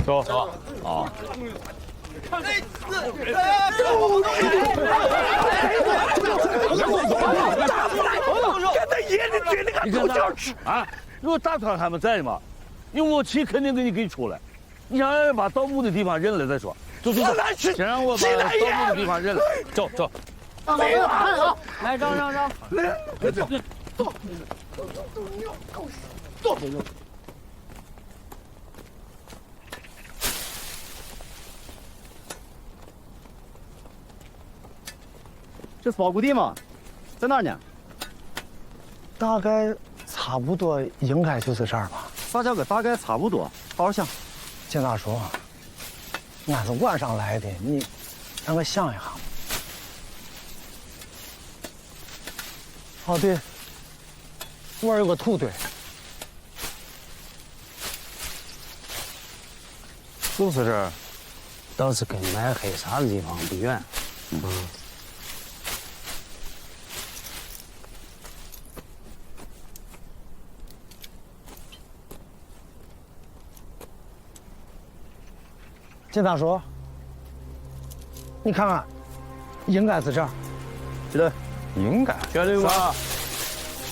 走走啊！跟他爷的嘴那个狗叫吃啊！如果大团还没在嘛，有默契肯定给你出来。你想把盗墓的地方认了再说。走走走，先让我把盗墓的地方认了。走走。没有啊！来，让。来，走。走。这是包谷地吗？在哪儿呢？大概差不多，应该就是这儿吧。啥叫个大概差不多？好好想。金大叔，俺是晚上来的，你让我想一下。哦对，我这儿有个土堆，就是这儿，倒是跟买黑沙的地方不远。金大叔，你看看，应该是这儿。对，应该绝对吧？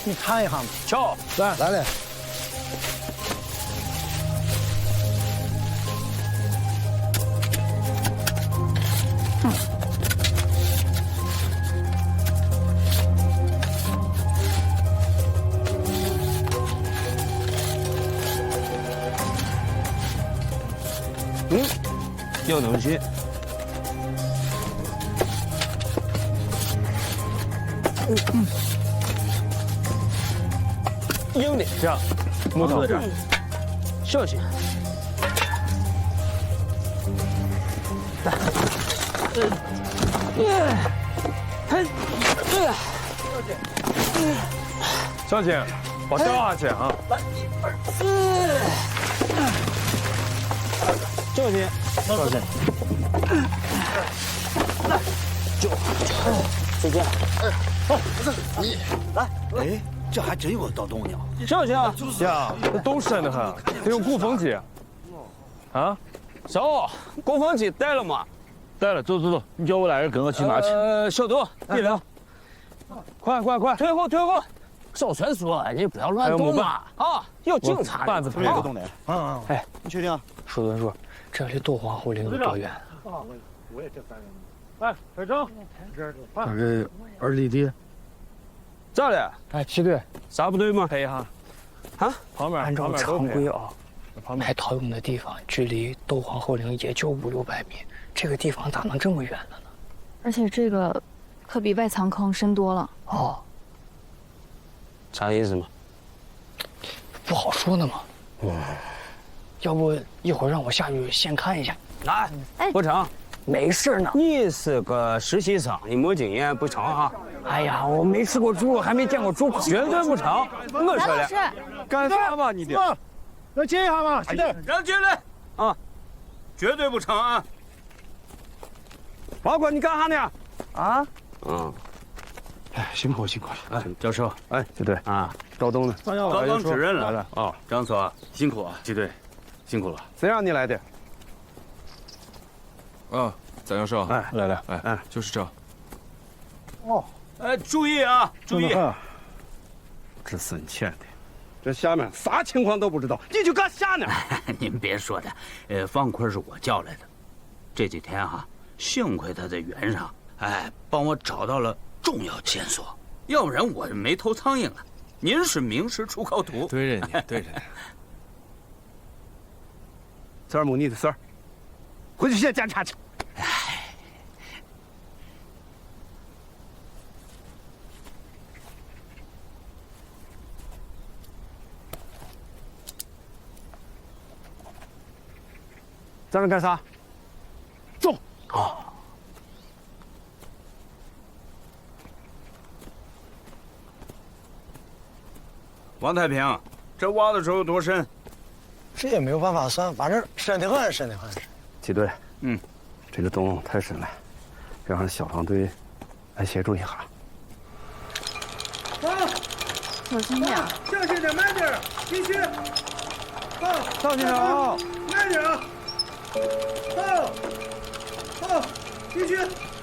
你看一下嘛。瞧，来嘞。有东西。有的，这样，木头这儿，小心。小心，别掉下去啊！小心，小心。再见。好，不是你来。哎，这还真有个盗洞呢。小心啊！呀，这洞深得很，得有鼓风机。啊？走，鼓风机带了吗？带了，走走走，你叫我来人跟我去拿去。小杜，你来，快，退后。少传说，你不要乱动嘛！啊，有警察。板子没有洞的。哎，你确定啊？树墩说，这离斗皇后陵有多远？我也这3人。哎，开整。这是2里地。咋了？哎，齐队，啥不对吗？陪一下。啊？旁边按照常规啊，旁边埋陶俑的地方距离斗皇后陵也就500-600米，这个地方咋能这么远了呢？而且这个可比外藏坑深多了。哦，啥意思嘛？不好说呢嘛。要不一会儿让我下去先看一下。来，不成，没事呢。你是个实习生，你没经验不成啊？哎呀，我没吃过猪肉，还没见过猪跑，绝对不成。我说了，干啥吧你的？能进一下吗？齐队，让进来啊！绝对不成啊！包括你干啥呢？啊？哎，辛苦了。哎，教授，哎，齐队啊，盗洞呢？刚刚指认了。来了啊，张所辛苦啊，齐队，辛苦了。谁让你来的？啊，蒋教授，哎，来，哎，就是这。哦，哎，注意啊，注意！这孙钱的，这下面啥情况都不知道，你就干啥呢？您别说的，方坤是我叫来的。这几天哈，幸亏他在原上，哎，帮我找到了重要线索，要不然我没头苍蝇了。您是名师出高徒，对着你。这儿没你的事儿，回去先检查去。在那干啥？走。啊。王太平，这挖的时候多深？这也没有办法算，反正深得很。齐队，这个洞太深了，让消防队来协助一下。小心点。小心点，慢点，继续。赵先生，慢点啊！好，继续，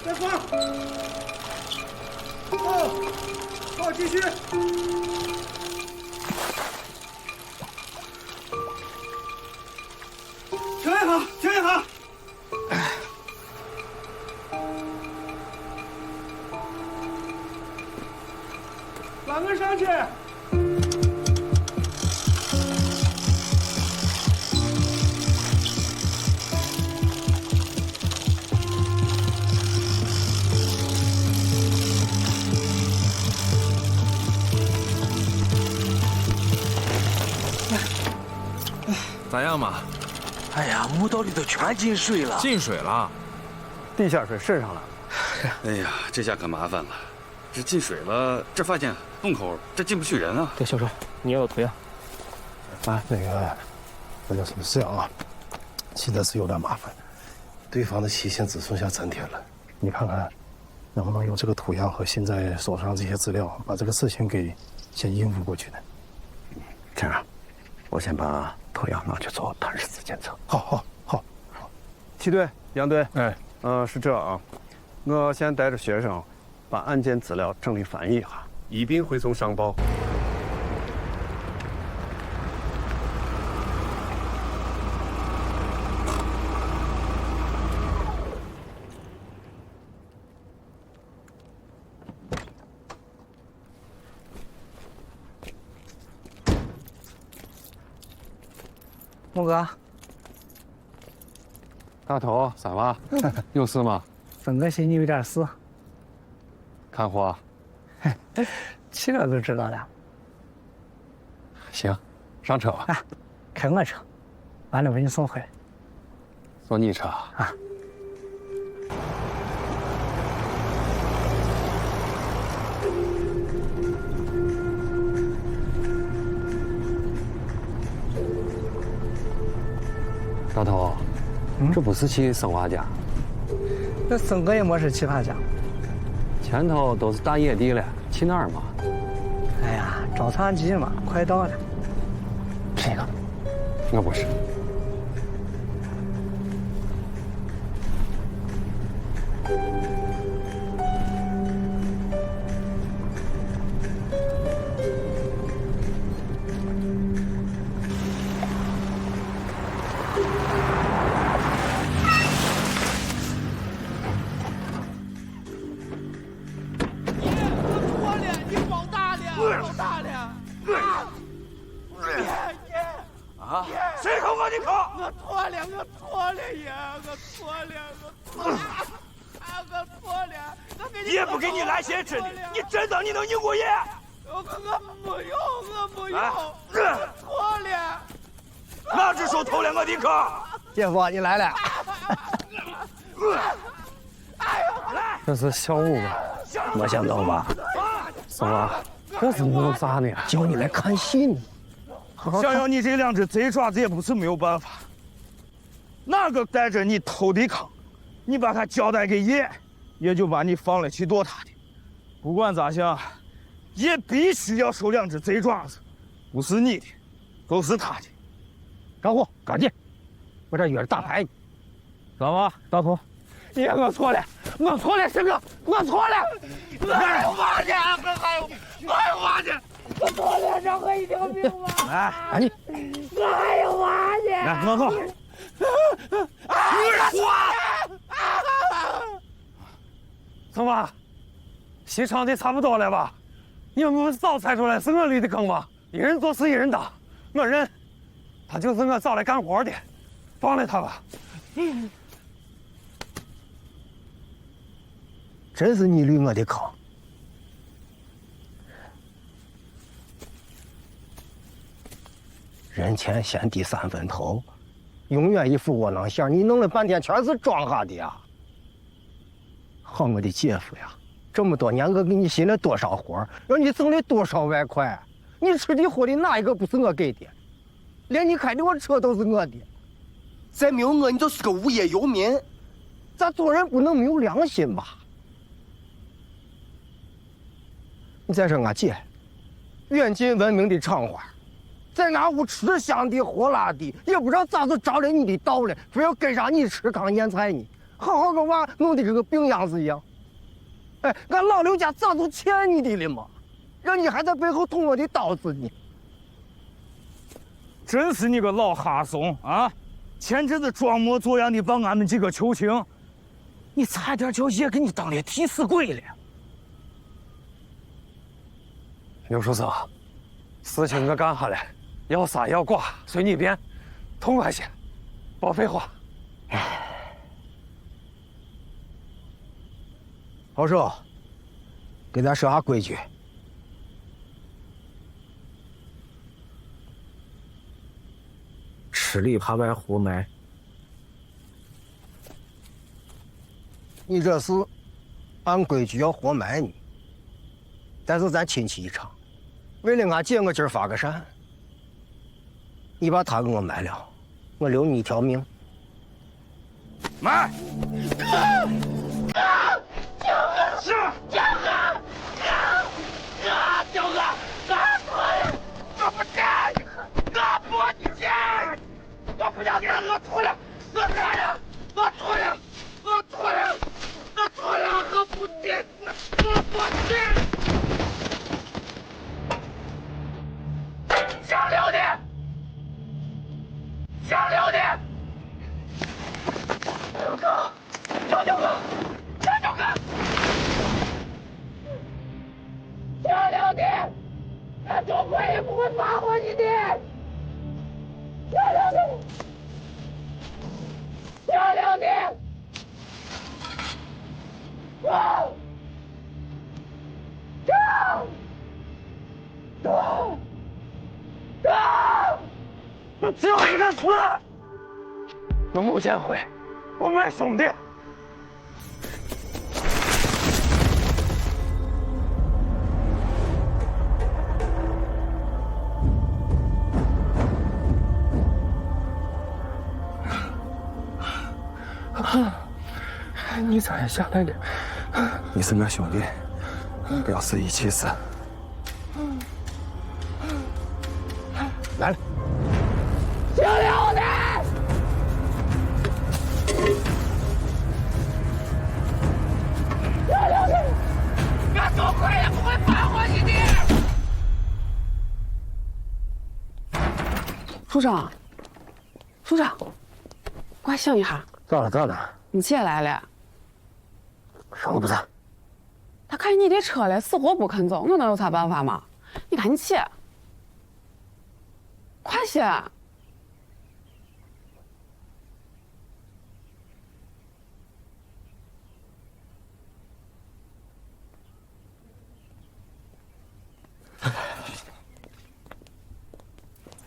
再放。好，继续。调整好，调整好。转个上去。咋样嘛？哎呀，墓道里头全进水了。进水了，地下水渗上了。哎呀，这下可麻烦了，这进水了，这发现洞口，这进不去人啊。对，小周，你也有图呀？啊，那叫什么这样啊？现在是有点麻烦，对方的期限只剩下3天了。你看看，能不能用这个图样和现在手上这些资料，把这个事情给先应付过去呢？这样，我先把图样拿去做探视检测。好。七队、杨队，哎，是这啊，我先带着学生把案件资料整理翻译一下，一并汇总上报。孟哥，大头，咋了？有事吗？分哥心里有点事。看货。去了就知道了。行，上车吧。啊，开我车，完了把你送回来。坐你车啊？大头，这不是去生娃家？那森哥也没是去他家。前头都是大野地了，去哪儿嘛？哎呀，找残疾嘛，快到了。这个，我不是。谁扣我的扣？我错了，爷，我错了，爷不给你来钱吃的，你真当你能赢过爷？我没有，我错了。哪只手偷了我的扣？姐夫，你来了。这是小五吧？没想到吧？什么？这是弄啥呢？叫你来看戏呢。想要你这两只贼爪子也不是没有办法。哪个带着你偷的糠，你把他交代给爷，爷就把你放了去剁他的。不管咋想，爷必须要收两只贼爪子，不是你的，都是他的。干活，赶紧！我这约着打牌呢。干嘛？大头，爷，我错了，师哥，我错了。我还有娃呢，我错了，让我一条命吧。来，赶紧！我还有娃呢。来，我走。怎么？戏唱的差不多了吧？你们不早猜出来是我立的坑吗？一人做事一人当，我认，他就是我找来干活的，放了他吧。真是你立我的坑。人前先低3分头，永远一副窝囊相。你弄了半天全是装下的呀！好，我的姐夫呀，这么多年我给你寻了多少活，让你挣了多少外快，你吃的喝的哪一个不是我给的？连你开的我车都是我的。再没有我，你就是个无业游民。咱做人不能没有良心吧？你再说俺姐，远近闻名的厂花，在俺屋吃香的喝辣的，也不知道咋就着了你的道了，非要跟上你吃糠咽菜呢，好好个娃弄得跟个病秧子一样。哎，俺老刘家早就欠你的了嘛，让你还在背后捅我的刀子呢。真是你个老哈怂啊！前阵子装模作样的帮俺们几个求情，你差点叫爷给你当了替死鬼了。刘书生，事情我干下来，要杀要剐随你便，痛快些，别废话。郝寿，给咱说下规矩。吃里扒外胡埋。你这是按规矩要活埋你，但是咱亲戚一场，为了俺姐我今儿发个善，你把他给我埋了，我留你一条命。埋！是江哥，江哥，我不干，我不干，我不要给我吐了，我吐了，我吐了，我吐了，我吐了，我不干，我不干。想留的，想留的，江哥，江哥，江哥。漂亮的，俺中国也不会放过你的。漂亮的，漂亮的，走，走，走，走，我只有一个死。我穆建辉，我们兄弟。你咋也下来了？你是我兄弟，表示一起死。来了。漂亮的，漂亮的，俺中国也不会放过你的。处长，处长，快醒一下！咋了？咋了？你姐来了。啥都不在。他开你的车了，死活不肯走，我能有啥办法吗？你赶紧起，快些！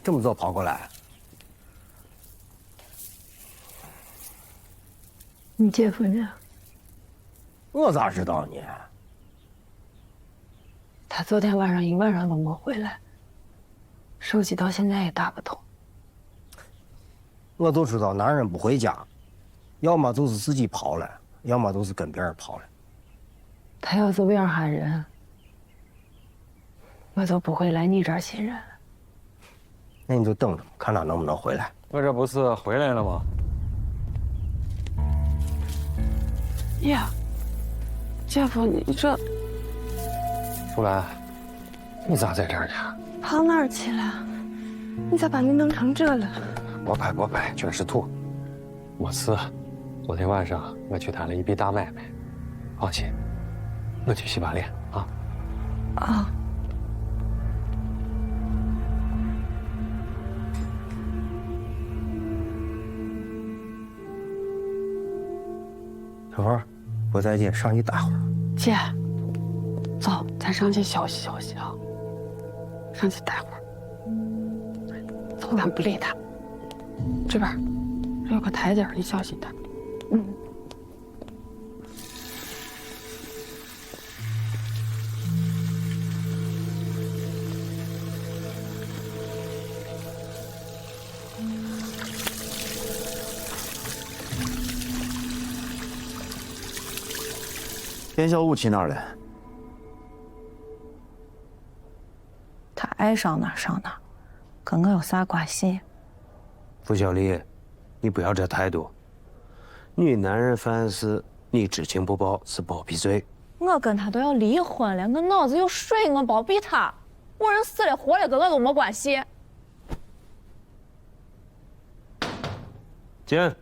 这么早跑过来？你姐夫呢？我咋知道呢？他昨天晚上一晚上都没回来，手机到现在也打不通。我都知道男人不回家，要么就是自己跑了，要么都是跟别人跑了。他要是为了喊人，我就不会来你这儿信任了。那你就等着，看他能不能回来。我这不是回来了吗？呀，姐夫，你这出来，你咋在这儿呢？跑哪儿去了？你咋把你弄成这了？不拍不拍，全是土。没事，昨天晚上我去谈了一笔大买卖，放心，我去洗把脸啊。啊。小花，我再见，上去待会儿。姐，走，咱上去休息休息啊，上去待会儿。走，咱不理他。这边有个台阶，你小心点。嗯。田小五去哪儿了？他爱上哪儿上哪儿，跟我有啥关系？付小丽，你不要这态度。女男人犯事，你知情不报是包庇罪。我跟他都要离婚了，我脑子有水，我包庇他。我人死了活了跟我都没关系。进。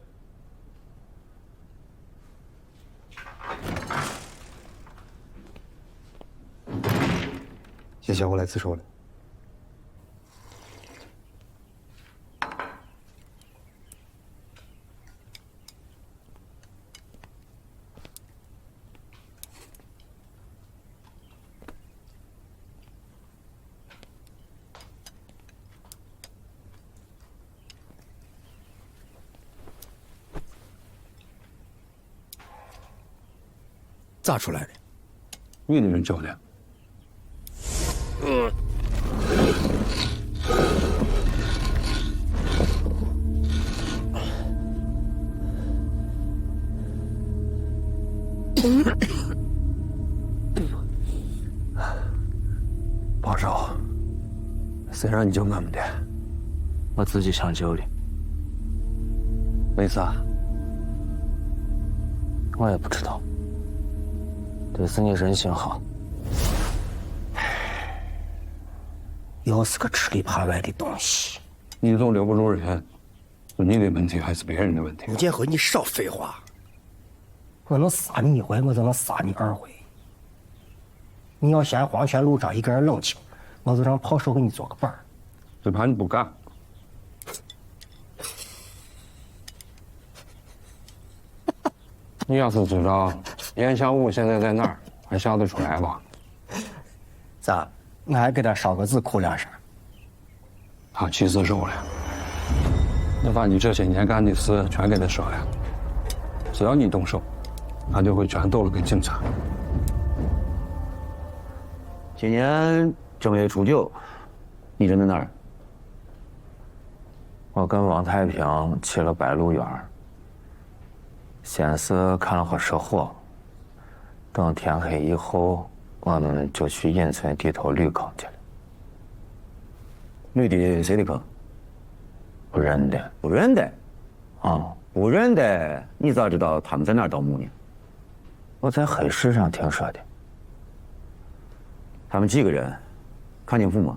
谢谢，我来自首了。咋出来的？你的人叫的。保守，谁让你救我们的？我自己想救的。为啥？我也不知道。这是你人性好。又是个吃里扒外的东西。你总留不住人，是你的问题还是别人的问题？吴建辉，你少废话。我能杀你一回，我就能杀你2回。你要嫌黄泉路上一个人冷清，我就让炮手给你做个伴儿。只怕你不干。你要是知道严小武现在在哪儿，还笑得出来吧？咋？我还给他烧个纸哭2声。他气死手了。我把你这些年干的事全给他说了，只要你动手，他就会全抖了给警察。今年正月初9，你人在哪儿？我跟王太平去了白鹿原，先是看了会社火，等天黑以后，我们就去隐村地头绿坑去了。绿的谁的坑？不认得。不认得？啊，不认得，你咋知道他们在哪儿盗墓呢？我在黑市上听说的。他们几个人？看清楚吗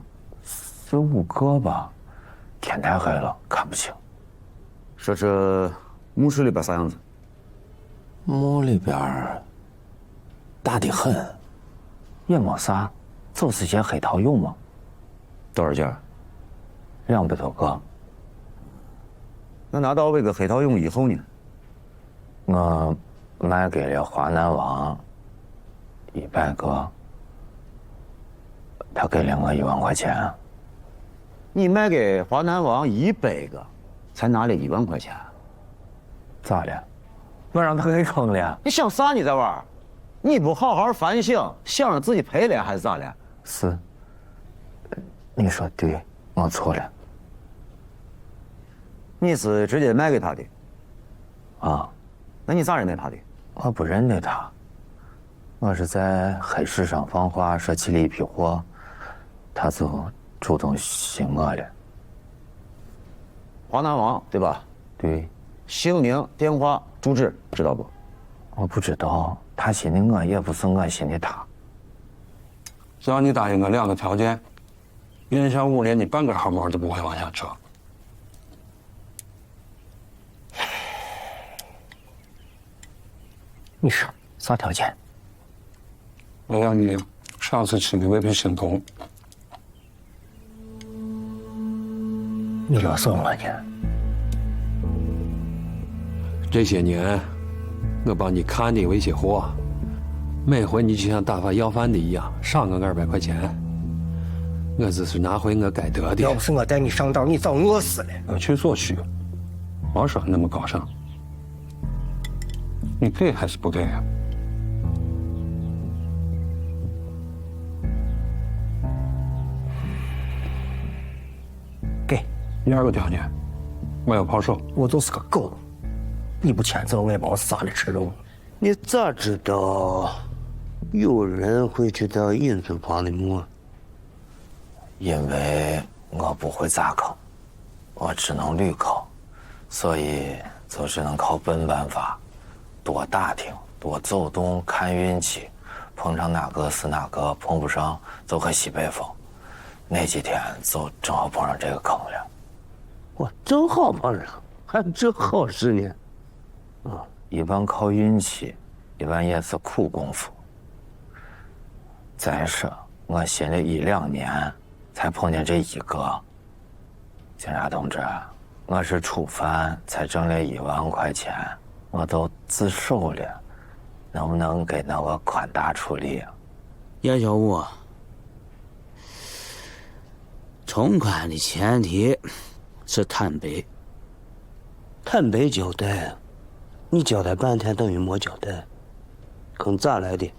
？4、5个吧，天太黑了，看不清。说说墓室里边啥样子？墓里边大得很，也没啥，就是些黑陶俑嘛。多少件？200多个。那拿到这个黑陶俑以后呢？我卖给了华南王100个，他给了我1万块钱。你卖给华南王100个，才拿了1万块钱？咋了？我让他给坑了。你想啥？你在玩？你不好好反省，想着自己赔了还是咋了？是，你说对，我错了。你是直接卖给他的？啊，那你咋认得他的？我不认得他，我是在黑市上放话说起了一批货，他就主动信我了。华南王对吧？对。姓名、电话、住址知道不？我不知道，他信的我，也不是我信的他。只要你答应我2个条件，严小武连你半根毫毛都不会往下扯。你说啥条件？我要你上次吃的未必行动。你勒索我呢？这些年，我帮你看的有一些货，每回你就像打发要饭的一样，赏我200块钱。我只是拿回我该得的。要不是我带你上道，你早饿死了。各取所需，别说那么高尚。你给还是不给啊？给。第2个条件，我要跑手。我就是个狗。你不签字，我也把我杀了吃肉。你咋知道有人会去到隐村旁的墓？因为我不会砸坑，我只能滤坑，所以就只能靠笨办法，多打听，多走动，看运气，碰上哪个是哪个，碰不上就和西北风。那几天就正好碰上这个坑了。我正好碰上，还正好事呢。一般靠运气，一般也是苦功夫。再说我寻了1、2年，才碰见这一个。警察同志，我是初犯，才挣了1万块钱，我都自首了，能不能给那个宽大处理？严小武，从宽的前提是坦白，坦白交代。你交代半天等于没交代，坑咋来的？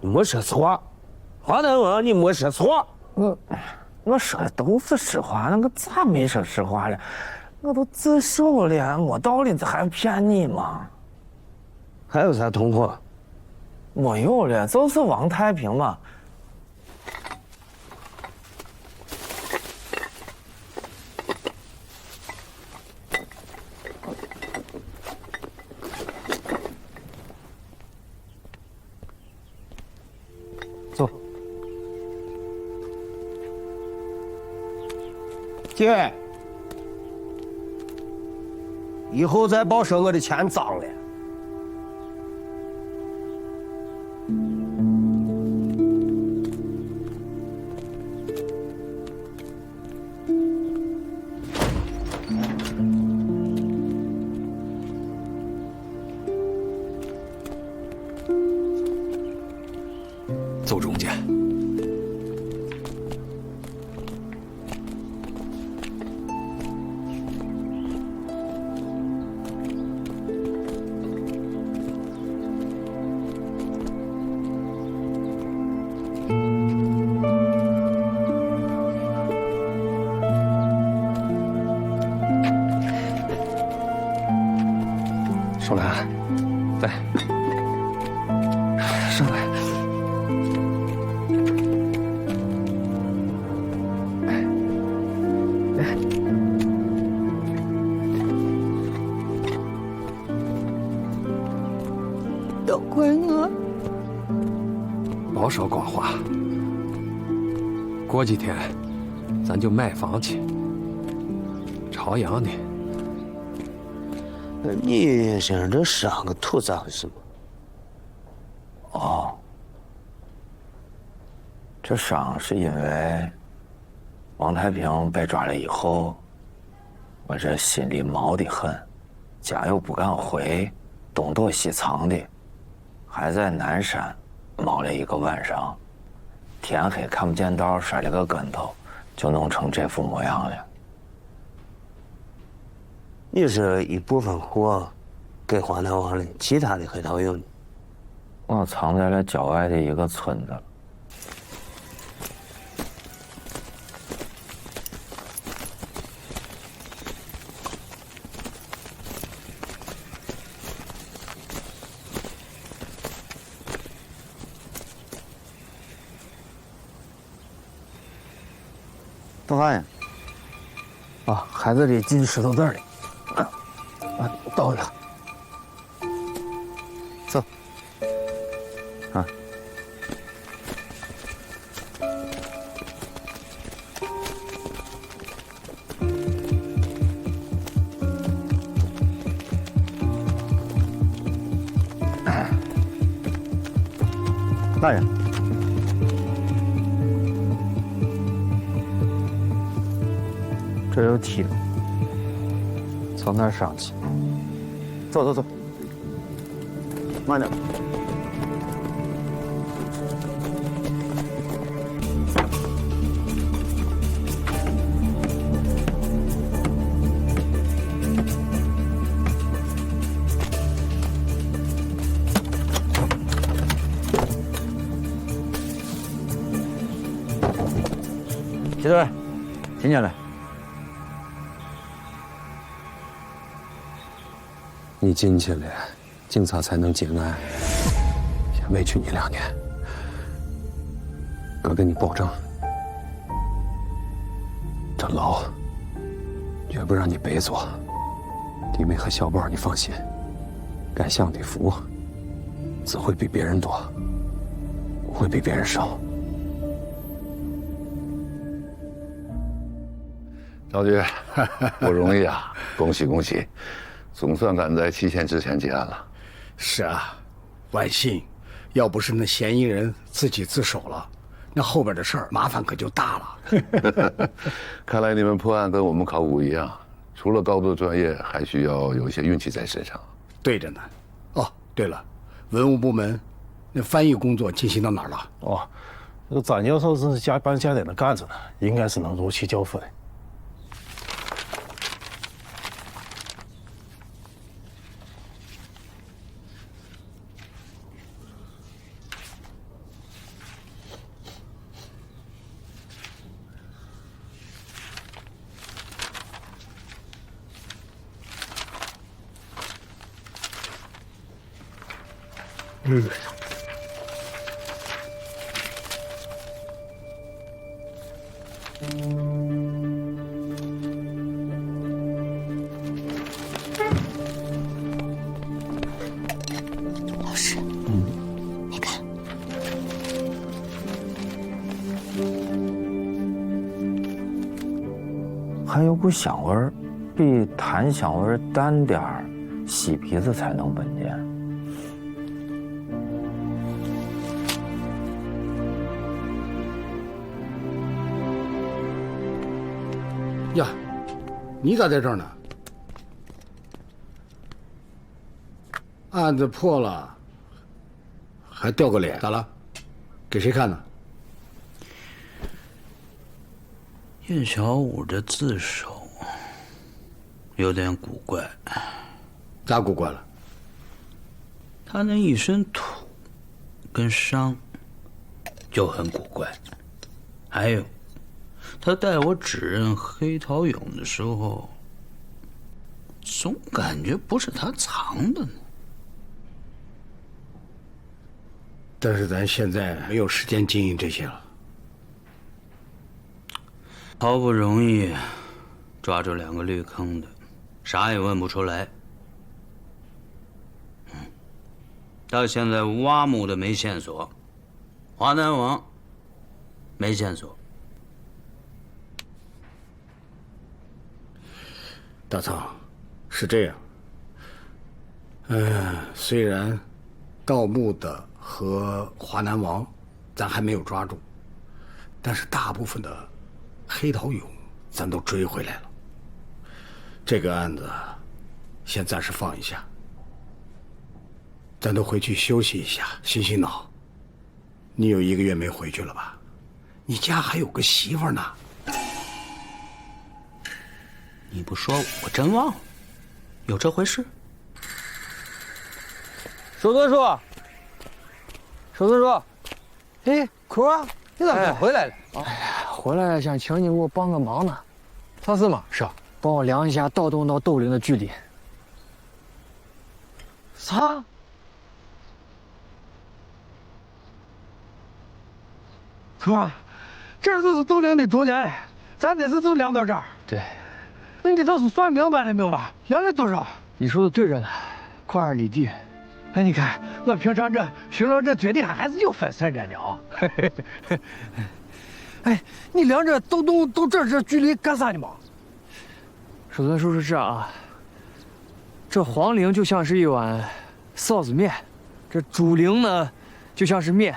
你没说错，华南王你没说错。我说的都是实话，那个咋没说实话了？我都自首了，我到底还骗你吗？还有啥同伙？没有了，就是王太平嘛。姐，以后再别说我的钱脏了。走中间。手兰，来，上来。都怪我。别说光话，过几天咱就买房去，朝阳的。你身上这伤个头咋回事嘛？哦，这伤是因为王太平被抓了以后，我这心里毛得很，家又不敢回，东躲西藏的，还在南山猫了1个晚上，天黑看不见道，摔了个跟头，就弄成这副模样了。你是一部分货给华南王了，其他的黑桃有呢？我藏在了郊外的一个村子。做啥呀？啊，孩子里进石头子里。到了。走。啊。大人。这有梯子，从那儿上去。走走走，慢点。齐队，请进来。你进去了，警察才能进来。先委屈你2年，哥给你保证，这牢绝不让你白坐。弟妹和小宝，你放心，该享的福只会比别人多，不会比别人少。赵局，不容易啊！恭喜恭喜，总算赶在期限之前结案了。是啊，万幸，要不是那嫌疑人自己自首了，那后边的事儿麻烦可就大了。看来你们破案跟我们考古一样，除了高度专业，还需要有一些运气在身上。对着呢。哦，对了，文物部门那翻译工作进行到哪儿了？哦，这个展教授是加班加点的干着呢，应该是能如期交付的。老师，你看，还有股香味儿，比檀香味儿淡点儿，吸鼻子才能闻见。呀，你咋在这儿呢？案子破了，还掉个脸，咋了？给谁看呢？叶小五的自首有点古怪。咋古怪了？他那一身土跟伤就很古怪。还有，他带我指认黑桃俑的时候，总感觉不是他藏的呢。但是咱现在没有时间经营这些了。好不容易抓住2个绿坑的，啥也问不出来。到现在挖墓的没线索，华南王没线索。大仓，是这样。虽然盗墓的和华南王咱还没有抓住，但是大部分的黑桃俑咱都追回来了。这个案子先暂时放一下，咱都回去休息一下，醒醒脑。你有1个月没回去了吧？你家还有个媳妇呢。你不说我真忘了，有这回事？守村叔，守村叔，哎，坤儿，你咋才回来了？哎呀，回来想请你给我帮个忙呢。啥事嘛？是啊，帮我量一下盗洞到窦陵的距离。啥？坤儿，这就是窦陵的中间，咱这次就量到这儿。对。那你倒是算明白了没有吧？量了多少？你说的对着呢，快2里地。哎，你看我平常这寻找这嘴里还是有分寸着呢啊。哎，你量这盗洞到这距离干啥呢嘛？守村叔是这样啊，这皇陵就像是一碗臊子面，这主陵呢就像是面。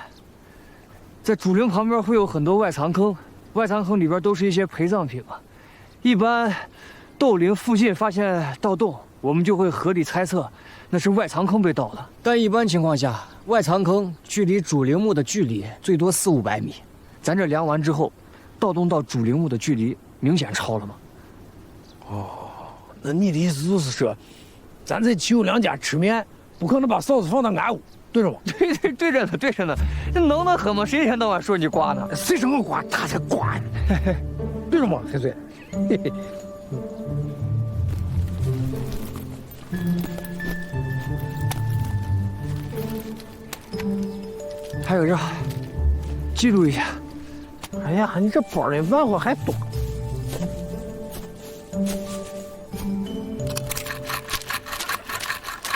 在主陵旁边会有很多外藏坑，外藏坑里边都是一些陪葬品嘛。一般窦陵附近发现盗洞，我们就会合理猜测那是外藏坑被盗的。但一般情况下，外藏坑距离主陵墓的距离最多400-500米。咱这量完之后，盗洞到主陵墓的距离明显超了嘛。哦，那你的意思就是说，咱这齐有2家吃面，不可能把臊子放到俺屋，对着吗？对对着呢，对着呢。这能得很吗？谁一天到晚说你瓜呢？谁说我瓜，他才瓜呢。对着吗，黑水？嘿嘿。还有这，记录一下。哎呀，你这包里玩火还多。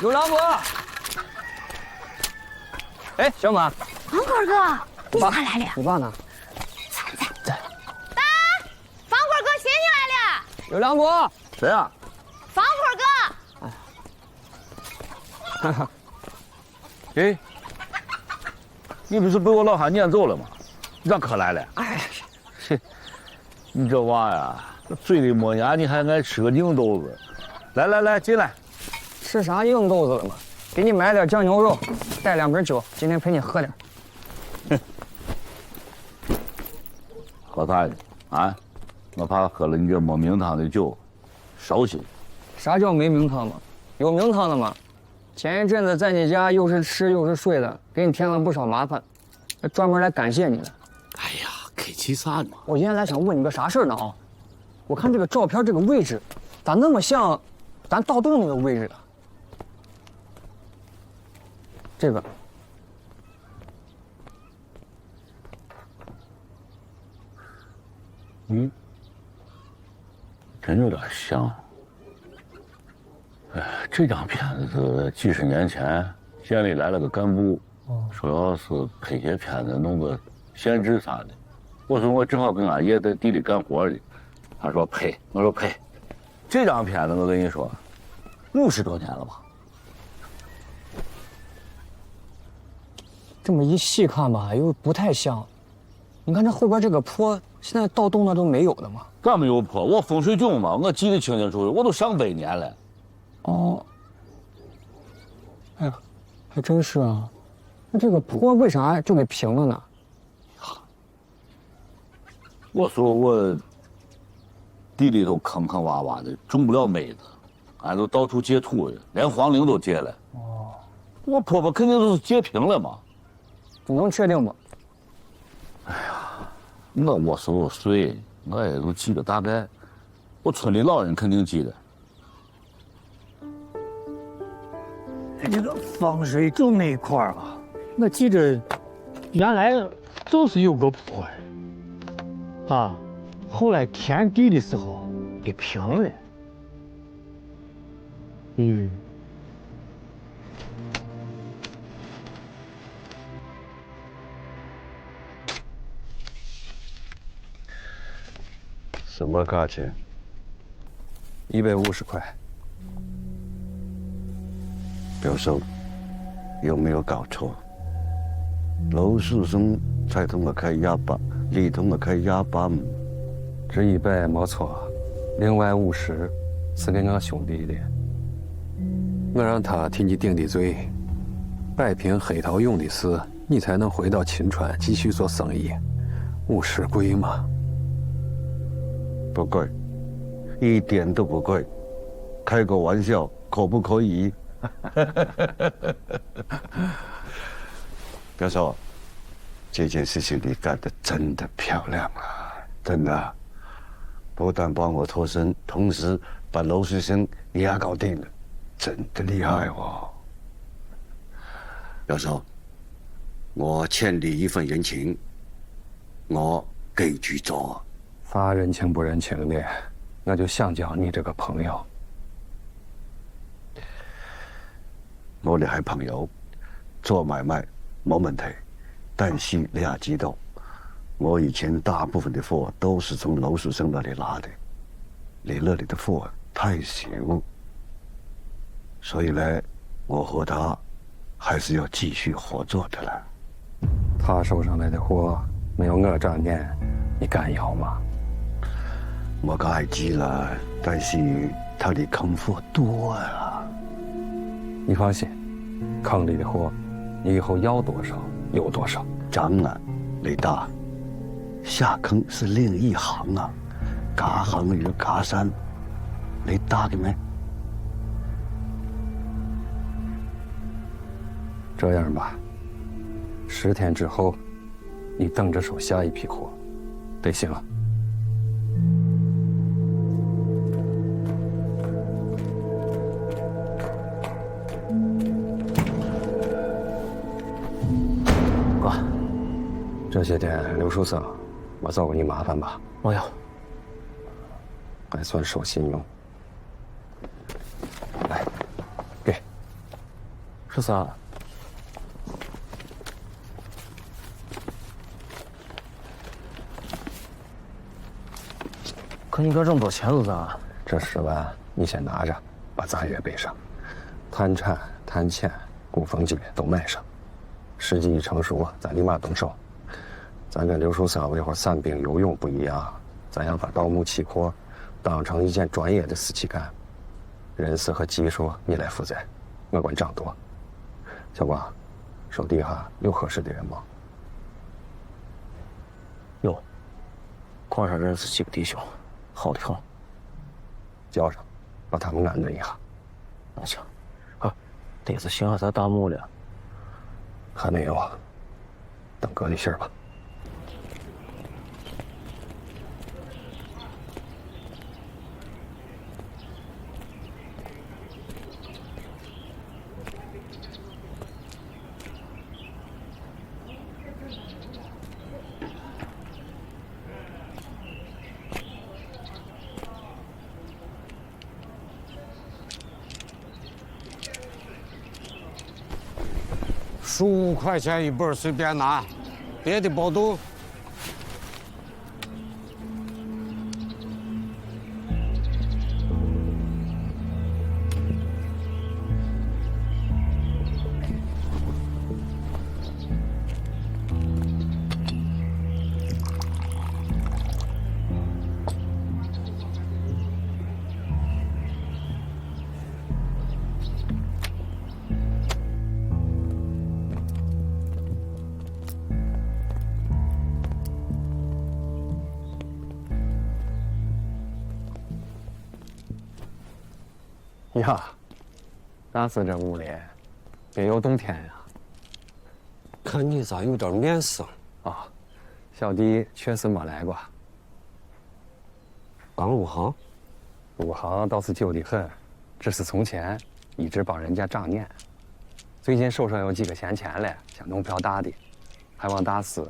刘郎伯，哎，小马，王贵哥，你咋来了？你爸呢？在。爸，方贵哥寻你来了。刘郎伯，谁啊？方贵哥。哈哈。哎，你不是被我老汉撵走了吗？你咋可来了？哎，你这娃呀，嘴里没牙，你还爱吃个硬豆子。来，进来。吃啥硬豆子了嘛？给你买点酱牛肉，带2瓶酒，今天陪你喝点。哼，喝啥呢？啊，我怕喝了你这没名堂的酒，烧心。啥叫没名堂嘛？有名堂的嘛？前一阵子在你家又是吃又是睡的，给你添了不少麻烦，专门来感谢你的。哎呀，客气啥呢？我原来想问你个啥事儿呢啊？我看这个照片这个位置，咋那么像咱盗洞那个位置的？这个。真有点像。哎，这张片子几十年前县里来了个干部，说要是拍些片子弄个县志啥的。我说我正好跟俺爷在地里干活的，他说拍，我说拍。这张片子我跟你说，50多年了吧。这么一细看吧，又不太像。你看这后边这个坡，现在盗洞那都没有的嘛？咋没有坡？我风水囧嘛，我记得清清楚楚，我都上100年了。哦，哎呀，还真是啊。那这个坡为啥就给平了呢？我说我地里头坑坑洼洼的，种不了梅子，俺都到处借土去，连黄陵都借了。哦，我坡坡肯定都是借平了嘛。你能确定吗？哎呀，我19岁，我也都记得大概，我村里老人肯定记得。这个防水囧那一块啊，我记着原来就是有个坡啊，后来填地的时候给平了。什么价钱？150块。表叔，有没有搞错？楼树生才同我开180，你同我开185。这100没错，另外50是给我兄弟的。我让他替你顶的罪，摆平黑桃勇的事，你才能回到秦川继续做生意。50贵吗？不贵，一点都不贵。开个玩笑，可不可以？表叔，这件事情你干得真的漂亮啊！真的，不但帮我脱身，同时把楼师生也搞定了，真的厉害哦！表叔，我欠你一份人情，我给去做。啥人情不人情的，我就想交你这个朋友。我哋係朋友，做買賣冇問題，但是你也知道，我以前大部分的貨都是從樓樹生那裡拿的，你那裡的貨太少，所以呢，我和他還是要繼續合作的了。他手上來的貨沒有我這年，你敢要嗎？我梗係知啦，但是他的坑貨多啊。你放心，坑里的货，你以後要多少有多少。장啊，你打，下坑是另一行啊，隔行與隔山，你打嘅咩？這樣吧，10天之後，你等着收下一批貨，得行了。这些天刘书生，我找过你麻烦吧？没有，还算守信用。来，给。是啥？可你可这么多钱是啥？这10万你先拿着，把杂月备上，探产、探钱、鼓风机都买上。时机一成熟，咱立马动手。咱跟刘树三为伙散兵游泳不一样，咱要把盗墓起货当成一件专业的事情干。人事和技术你来负责，我管掌舵。小光，手底下有合适的人吗？有，矿上认识几个弟兄，好的很。叫上，把他们安顿一下。那行，啊，得是想咱大墓了。还没有啊，等哥的信儿吧。15块钱一本，随便拿，别的包肚。呀，大四这屋里别有洞天呀！看你咋有点面色啊？小弟确实没来过。刚入行？入行倒是久得很，只是从前一直帮人家长年。最近手上有几个闲钱了，想弄票大的，还望大师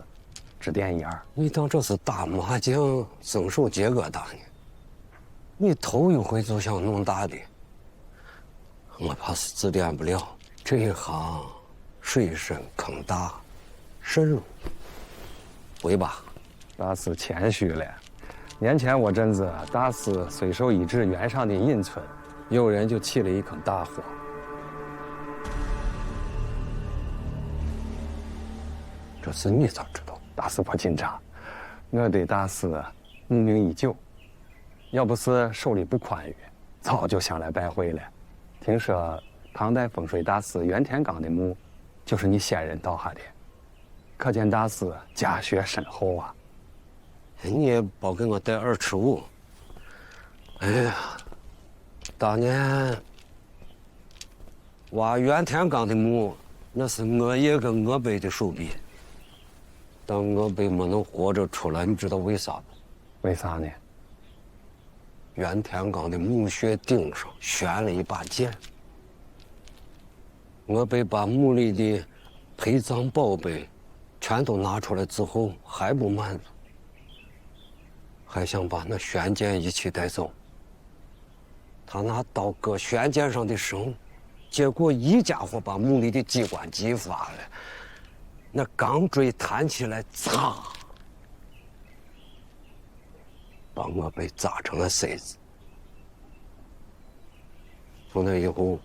指点一二。你当这是打麻将增手结疙瘩呢？你头一回就想弄大的。我怕是指点不了，这一行水深坑大，慎入。回吧，大师谦虚了。年前我阵子，大师随手一指原上的隐村，有人就起了一坑大火。这事你咋知道？大师别紧张，我对大师慕名已久，要不是手里不宽裕，早就想来拜会了。听说唐代风水大师袁天罡的墓，就是你先人倒下的，可见大师家学深厚啊。你也别给我带二尺五。哎呀，当年挖袁天罡的墓，那是我爷跟我辈的手笔，但我辈没能活着出来，你知道为啥吗？为啥呢？袁天罡的墓穴顶上悬了一把剑，我辈把墓里的陪葬宝贝全都拿出来之后还不满足，还想把那悬剑一起带走。他拿刀割悬剑上的绳，结果一家伙把墓里的机关击发了，那钢锥弹起来，嚓！把我被砸成了筛子。从那以后，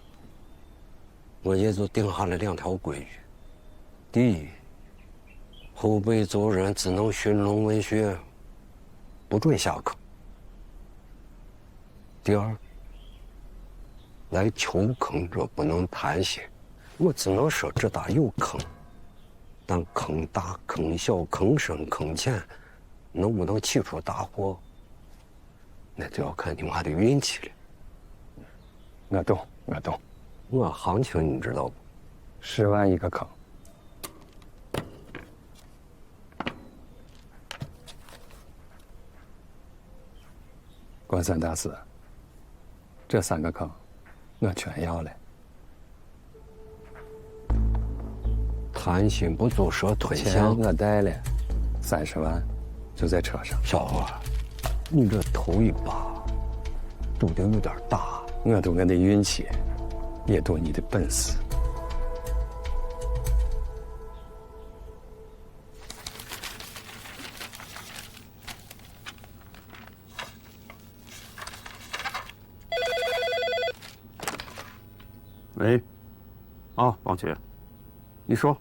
我也就定下了2条规矩：第一，后辈走人只能寻龙问穴，不准下坑；第二，来求坑者不能贪心，我只能说这打有坑，但坑大、坑小、坑深、坑浅，能不能起出大货？那就要看你妈的运气了。我懂，我懂。我行情你知道不？10万一个坑。关三大师，这3个坑，我全要了。贪心不足蛇吞钱象。我带了，30万，就在车上。小伙，你这头一把赌的有点大。我赌我的运气，也赌你的本事。喂，啊，王姐，你说。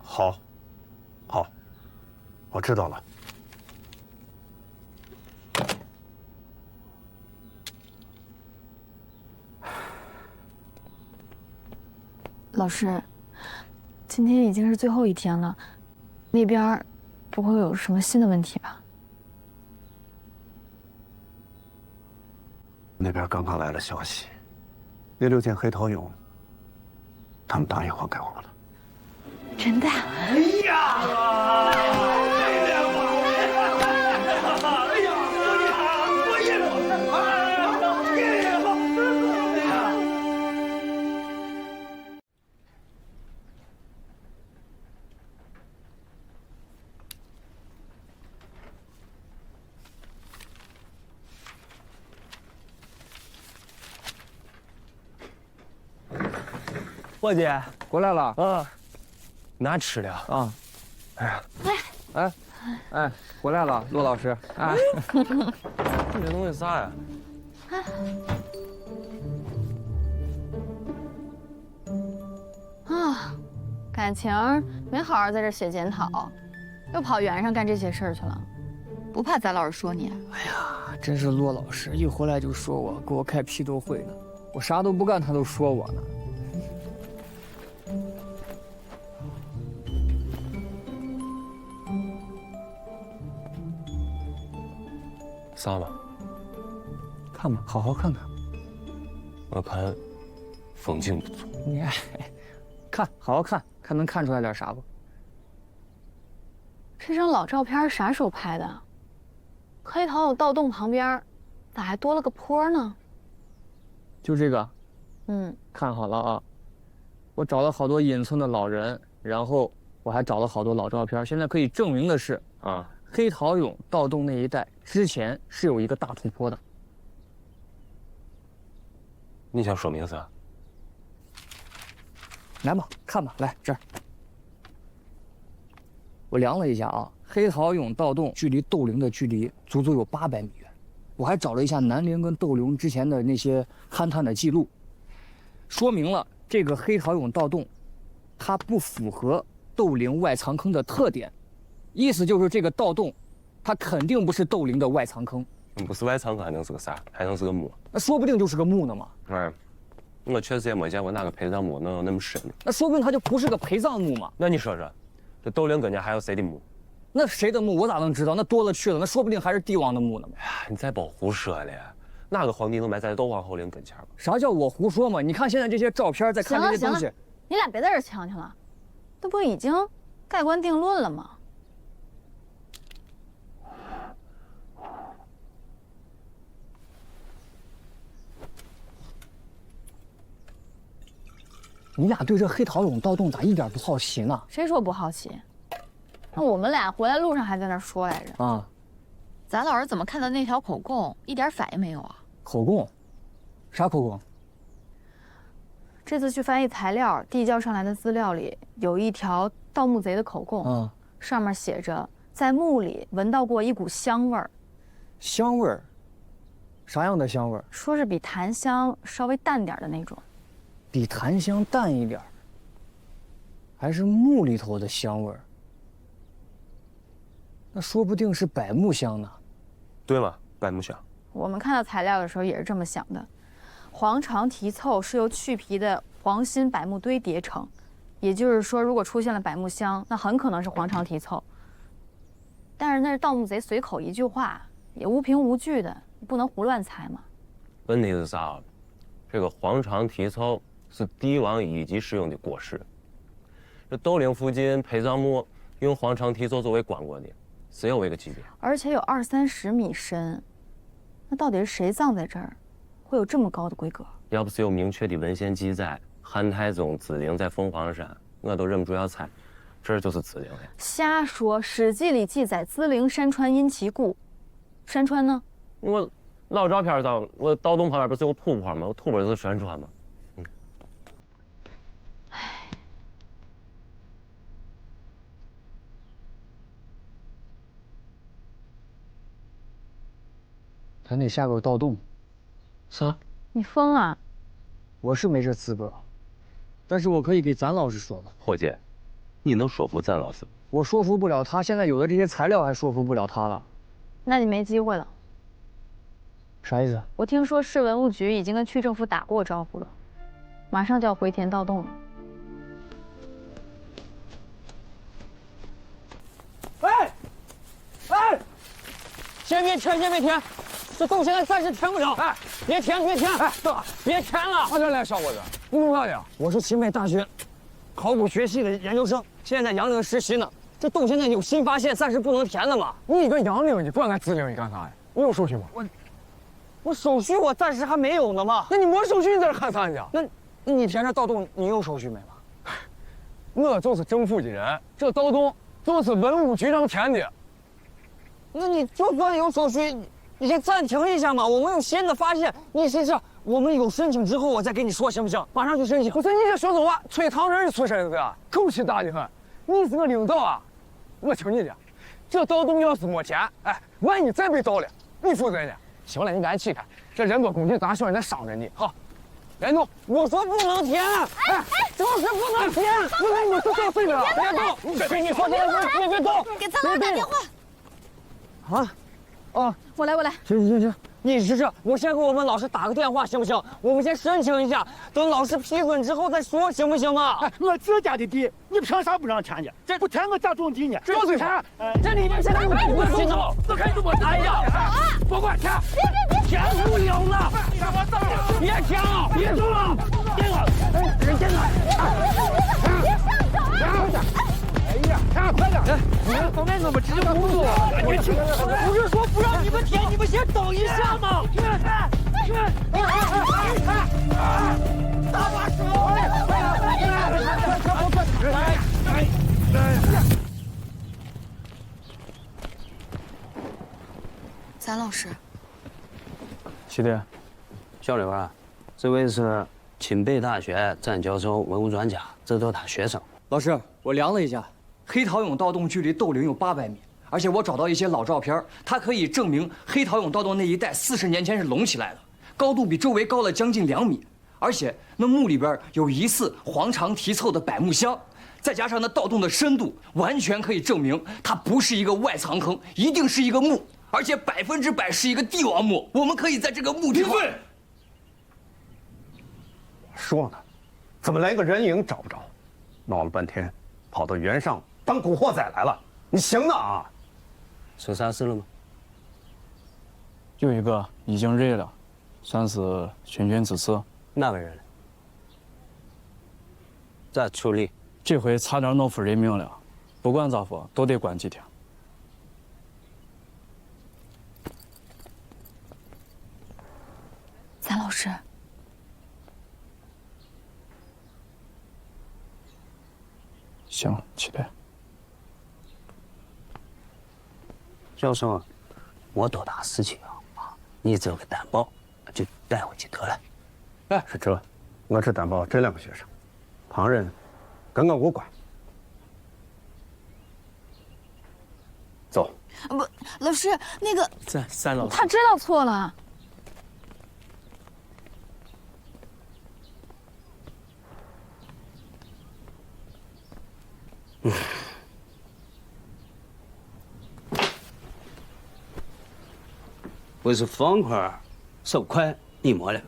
好，好，我知道了。老师，今天已经是最后一天了，那边不会有什么新的问题吧？那边刚刚来了消息，那6件黑桃蛹，他们答应还给我了。真的？哎呀！伙计，过来了啊！难吃了啊！哎，过来了，陆老师。哎，你这东西啥呀？啊，感情没好好在这写检讨，又跑园上干这些事儿去了，不怕咱老师说你？哎呀，真是骆老师一回来就说我，给我开批斗会呢。我啥都不干，他都说我呢。啥吧？看吧，好好看看。我看风景不错。你看，好好看，看能看出来点啥不？这张老照片啥时候拍的？黑桃有盗洞旁边，咋还多了个坡呢？就这个。嗯，看好了啊！我找了好多隐村的老人，然后我还找了好多老照片。现在可以证明的是啊，黑桃蛹盗洞那一带之前是有一个大土坡的。你想说明啥？来吧，看吧，来这儿。我量了一下啊，黑桃蛹盗洞距离窦陵的距离足足有800米远。我还找了一下南陵跟窦陵之前的那些勘探的记录，说明了这个黑桃蛹盗洞，它不符合窦陵外藏坑的特点，意思就是这个盗洞，它肯定不是窦陵的外藏坑。不是外藏坑还能是个啥？还能是个墓？那说不定就是个墓呢嘛。哎，我确实也没见过哪个陪葬墓能有那么深的。那说不定它就不是个陪葬墓嘛。那你说说，这窦陵跟前还有谁的墓？那谁的墓我咋能知道？那多了去了，那说不定还是帝王的墓呢嘛。你再别胡说了，哪个皇帝能埋在窦王后陵跟前吗？啥叫我胡说嘛？你看现在这些照片，再看这些东西，你俩别在这呛呛了，这不已经盖棺定论了吗？你俩对这黑桃蛹盗洞咋一点不好奇呢？谁说不好奇？那我们俩回来路上还在那说来着啊，咱老师怎么看到那条口供一点反应没有啊？口供？啥口供？这次去翻译材料递交上来的资料里有一条盗墓贼的口供，上面写着在墓里闻到过一股香味儿。香味儿？啥样的香味儿？说是比檀香稍微淡点的那种。比檀香淡一点，还是墓里头的香味儿？那说不定是柏木香呢。对吗？柏木香。我们看到材料的时候也是这么想的，黄肠蹄凑是由去皮的黄心柏木堆叠成，也就是说，如果出现了柏木香，那很可能是黄肠蹄凑。但是那是盗墓贼随口一句话，也无凭无据的，不能胡乱猜嘛。问题是啥？这个黄肠蹄凑是帝王一级使用的椁石。这窦陵附近陪葬墓用黄肠蹄凑作为棺椁的，只有一个级别，而且有20-30米深。那到底是谁葬在这儿，会有这么高的规格？要不是有明确的文献记载，汉太宗子陵在凤凰山，我都忍不住要猜，这就是子陵的。瞎说！《史记》里记载子陵山川因其故，山川呢？我老照片上，我盗洞旁边不是有土坡吗？我土坡就是山川吗？咱得下个盗洞。啥？你疯啊！我是没这资格，但是我可以给咱老师说了。伙计，你能说服咱老师？我说服不了他，现在有的这些材料还说服不了他了。那你没机会了。啥意思？我听说市文物局已经跟区政府打过招呼了，马上就要回填盗洞了。哎，先别填，先别填，这洞现在暂时填不了。哎，别填，别填，哎，别填了。快点来，小伙子，你怎么来的？我是清北大学考古学系的研究生，现在在杨凌实习呢。这洞现在有新发现，暂时不能填了嘛。你一个杨凌，你管俺支领你干啥呀？你有手续吗？我手续我暂时还没有呢嘛。那你没手续，你在这看啥呢？那你填这盗洞，你有手续没嘛？我就是政府的人，这盗洞就是文物局让填的。那你就算有手续，你先暂停一下嘛。我们有新的发现，你试试。我们有申请之后，我再跟你说，行不行？马上就申请。不是你这小子娃，吹糖人的出身子啊，口气大的很。你是个领导啊，我听你的。这盗洞要是没填，哎，万一再被盗了，你负责任。行了，你赶紧起开，这人多攻击咱小人在伤着你。好，来动！我说不能填，哎，就是不能填。我都告诉你了，别动！跟你说这个事，别动！给咱老师打电话。啊，哦，我来。行，你试试，我先给我们老师打个电话，行不行？我们先申请一下，等老师批准之后再说，行不行嘛？哎，我自家的地，你凭啥不让填呢？这不填我咋种地呢？就是填，这里面现在有很多新手，这可以这么填呀？不管填，别填不了了，别填了，别动了，别了，人进来，哎呀，快点！你们方面怎么直接工作？不是说不让你们填，你们先等一下吗？大把手！咱老师，七弟，小刘啊，这位是清北大学詹教授文物专家，这都是他学生。老师，我量了一下，黑陶俑盗洞距离斗陵有800米，而且我找到一些老照片，它可以证明黑陶俑盗洞那一带40年前是隆起来的，高度比周围高了将近2米，而且那墓里边有疑似黄肠题凑的柏木箱，再加上那盗洞的深度，完全可以证明它不是一个外藏坑，一定是一个墓，而且100%是一个帝王墓。我们可以在这个墓地。说呢，怎么连个人影找不着？闹了半天，跑到原上当古惑仔来了，你行的啊！出啥事了吗？有一个已经认了，算是君君子嗣。哪个人？咋处理？这回差点弄出人命了，不管咋说都得关几天。咱老师。行，期待。教授，没多大事情啊，你这个担保就带回去得了。哎，是这，我只担保这2个学生，旁人跟我无关。走。不，老师，那个三老师，他知道错了。我是方块，手快，你没了，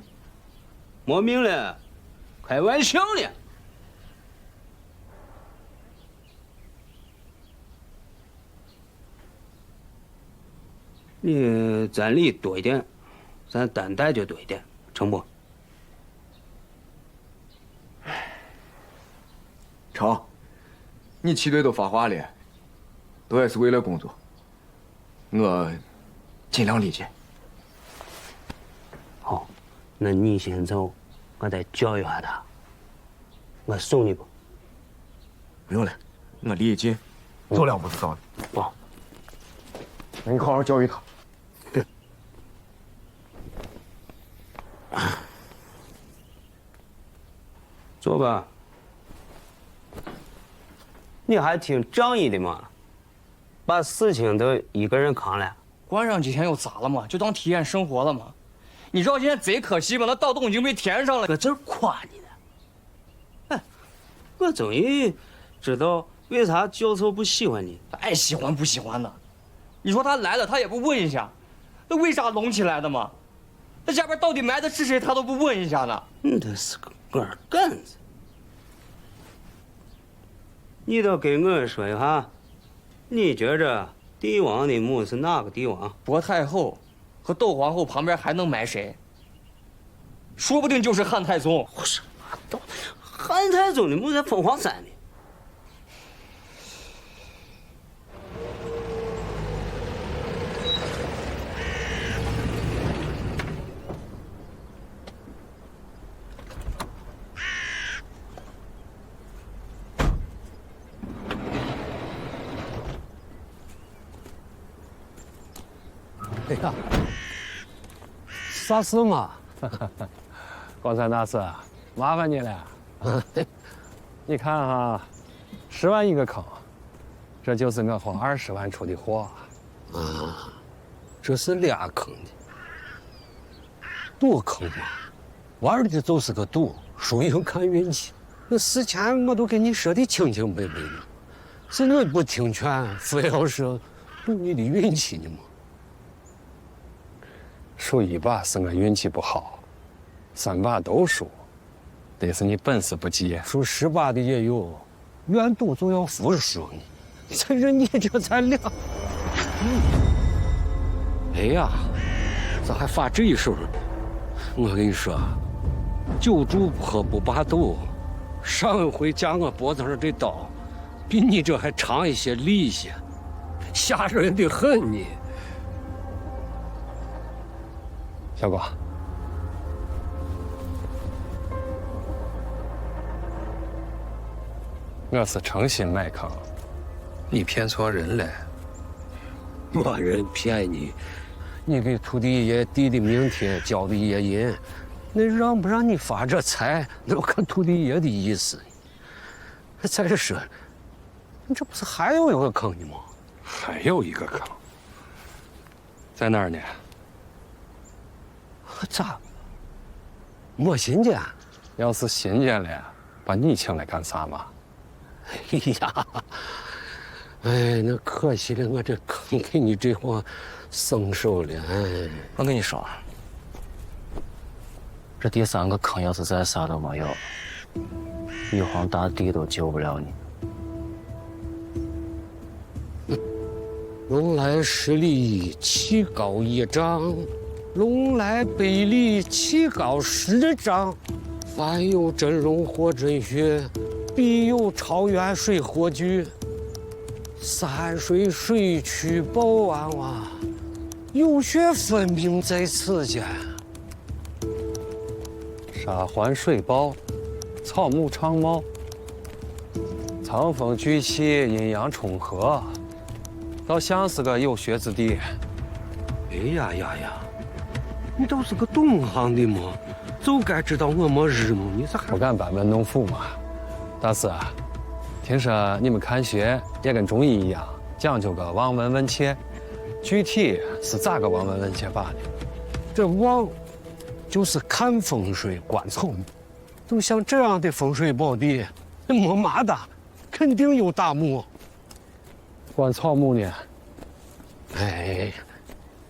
没命了，开玩笑呢。你咱力多一点，咱担待就多一点，成不？成，你七队都发话了，都也是为了工作，我尽量理解。好，那你先走，我再教育下他。我送你不？不用了，我理解，做2步知道的。啊，你好好教育他。坐吧。你还挺仗义的嘛，把事情都一个人扛了，关上几天又咋了嘛？就当体验生活了嘛。你知道现在贼可惜吗？那盗洞已经被填上了。搁这儿夸你呢。哎，我终于知道为啥教授不喜欢你。爱喜欢不喜欢的，你说他来了，他也不问一下，那为啥拢起来的嘛？那下边到底埋的是谁，他都不问一下呢？你这是个二杆子。你倒跟我说一下，你觉着帝王的墓是哪个帝王？薄太后和窦皇后旁边还能埋谁？说不定就是汉太宗。我什么都，汉太宗的墓在凤凰山呢。哎呀，啥事嘛？刚才那事麻烦你了。你看哈，10万一个坑，这就是我花20万出的货。啊，这是俩坑的，赌坑嘛，玩的就是个赌，输赢看运气。那事前我都跟你说的清清白白的，是我不听劝，非要是赌你的运气呢嘛。输1把是我运气不好，3把都输，得是你本事不济。输10把的也有，愿赌就要服输呢。这人你这才俩。哎呀，咋还发这一手呢？我跟你说，久住坡不把斗，上一回夹我脖子上这刀，比你这还长一些利些，吓人的很呢。小光，我是诚心买坑，你骗错人了。没人骗你，你给土地爷递的名帖交的野银，那让不让你发这财，那要看土地爷的意思。再说，你这不是还有一个坑呢吗？还有一个坑，在哪儿呢？咋？没新鲜？要是新鲜了，把你请来干啥嘛？哎呀，哎，那可惜了，我这坑给你这货生手了。哎，我跟你说，这第3个坑要是再啥都没有，玉皇大帝都救不了你。龙来10里，气高1丈。龙来100里，气高10丈。凡有真龙或真穴，必有超源水火炬。山水水曲报万瓦，有血分明在此间。沙环水抱，草木长茂，层峰聚气，阴阳冲和，倒像是个有学之地。哎呀呀呀！你都是个懂行的嘛，就该知道我没日嘛，你咋还不敢班门弄斧嘛？大师，听说你们看学也跟中医一样，讲究个望闻问切，具体是咋个望闻问切法呢？这望就是看风水观草木，就像这样的风水宝地，没嘛的，肯定有大墓。观草木呢？哎。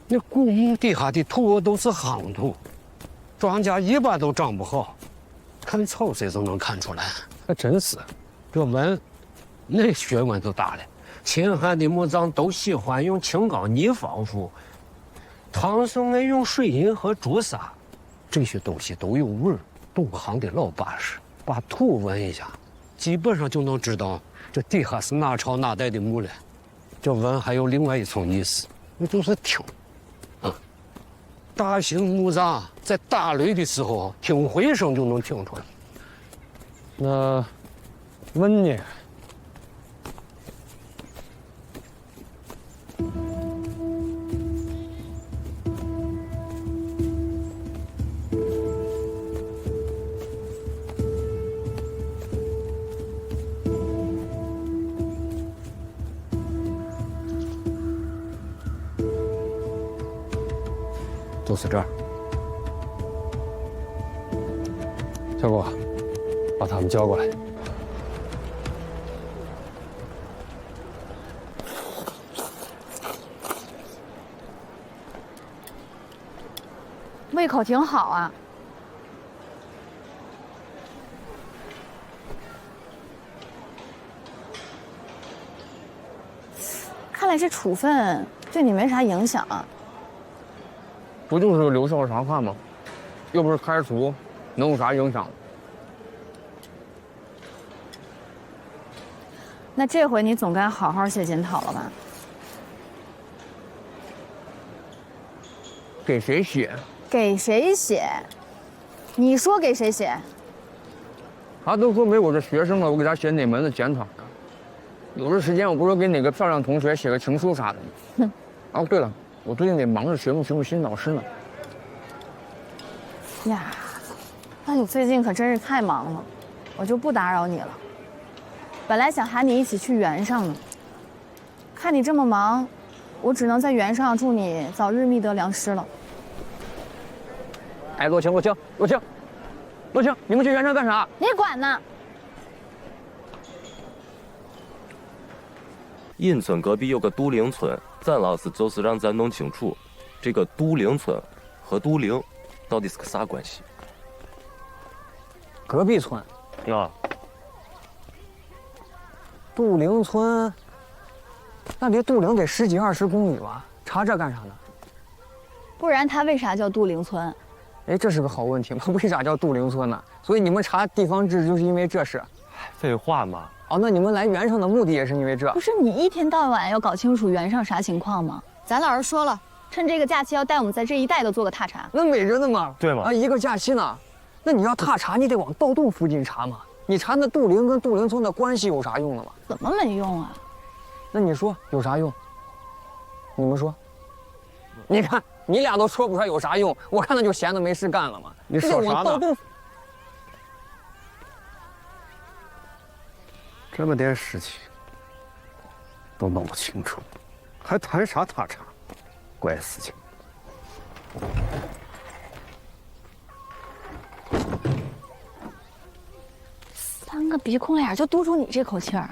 那古墓底下的土都是夯土，庄稼一般都长不好，看草色就能看出来。还真是，这文，那学问就大了。秦汉的墓葬都喜欢用青膏泥防腐，唐宋爱用水银和朱砂，这些东西都有味儿。懂行的老巴适，把土闻一下，基本上就能知道这底下是哪朝哪代的墓了。这闻还有另外一层意思，那就是听。大型墓葬在打雷的时候，听回声就能听出来。那问呢？就是这儿。小郭，把他们叫过来。胃口挺好啊。看来这处分对你没啥影响啊。不就是留校察看吗？又不是开除，能有啥影响？那这回你总该好好写检讨了吧？给谁写？给谁写？你说给谁写？他都说没我这学生了，我给他写哪门子检讨呢？有这时间，我不是给哪个漂亮同学写个情书啥的吗？哼！哦，对了，我最近得忙着学部新老师呢。呀，那你最近可真是太忙了，我就不打扰你了。本来想喊你一起去园上呢，看你这么忙，我只能在园上祝你早日觅得良师了。哎，罗青，你们去园上干啥？你管呢？印村隔壁有个杜陵村，咱老师就是让咱弄清楚，这个杜陵村和杜陵到底是个啥关系？隔壁村呀，杜陵村，那离杜陵得10几20公里吧？查这干啥呢？不然它为啥叫杜陵村？哎，这是个好问题嘛？为啥叫杜陵村呢？所以你们查地方志就是因为这事？废话嘛。哦，那你们来园上的目的也是因为这？不是你一天到晚要搞清楚园上啥情况吗？咱老师说了，趁这个假期要带我们在这一带都做个踏查。那美着呢嘛？对吗？啊，一个假期呢，那你要踏查，你得往盗洞附近查嘛。你查那杜陵跟杜陵村的关系有啥用了吗？怎么没用啊？那你说有啥用？你们说？你看你俩都说不出来有啥用，我看那就闲的没事干了嘛。你说啥呢？这么点事情都弄不清楚，还谈啥踏查？怪事情！3个鼻孔眼就堵住你这口气儿，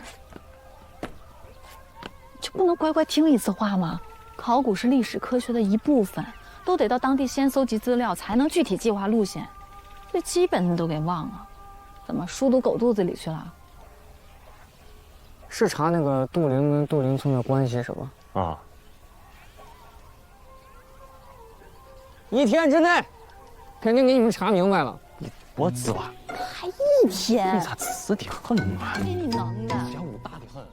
就不能乖乖听一次话吗？考古是历史科学的一部分，都得到当地先搜集资料，才能具体计划路线。最基本的都给忘了，怎么书读狗肚子里去了？是查那个杜陵跟杜陵村的关系是吧？啊。1天之内，肯定给你们查明白了。你多指吧？还1天？你咋直的很啊？给你能的。嫌我大的很。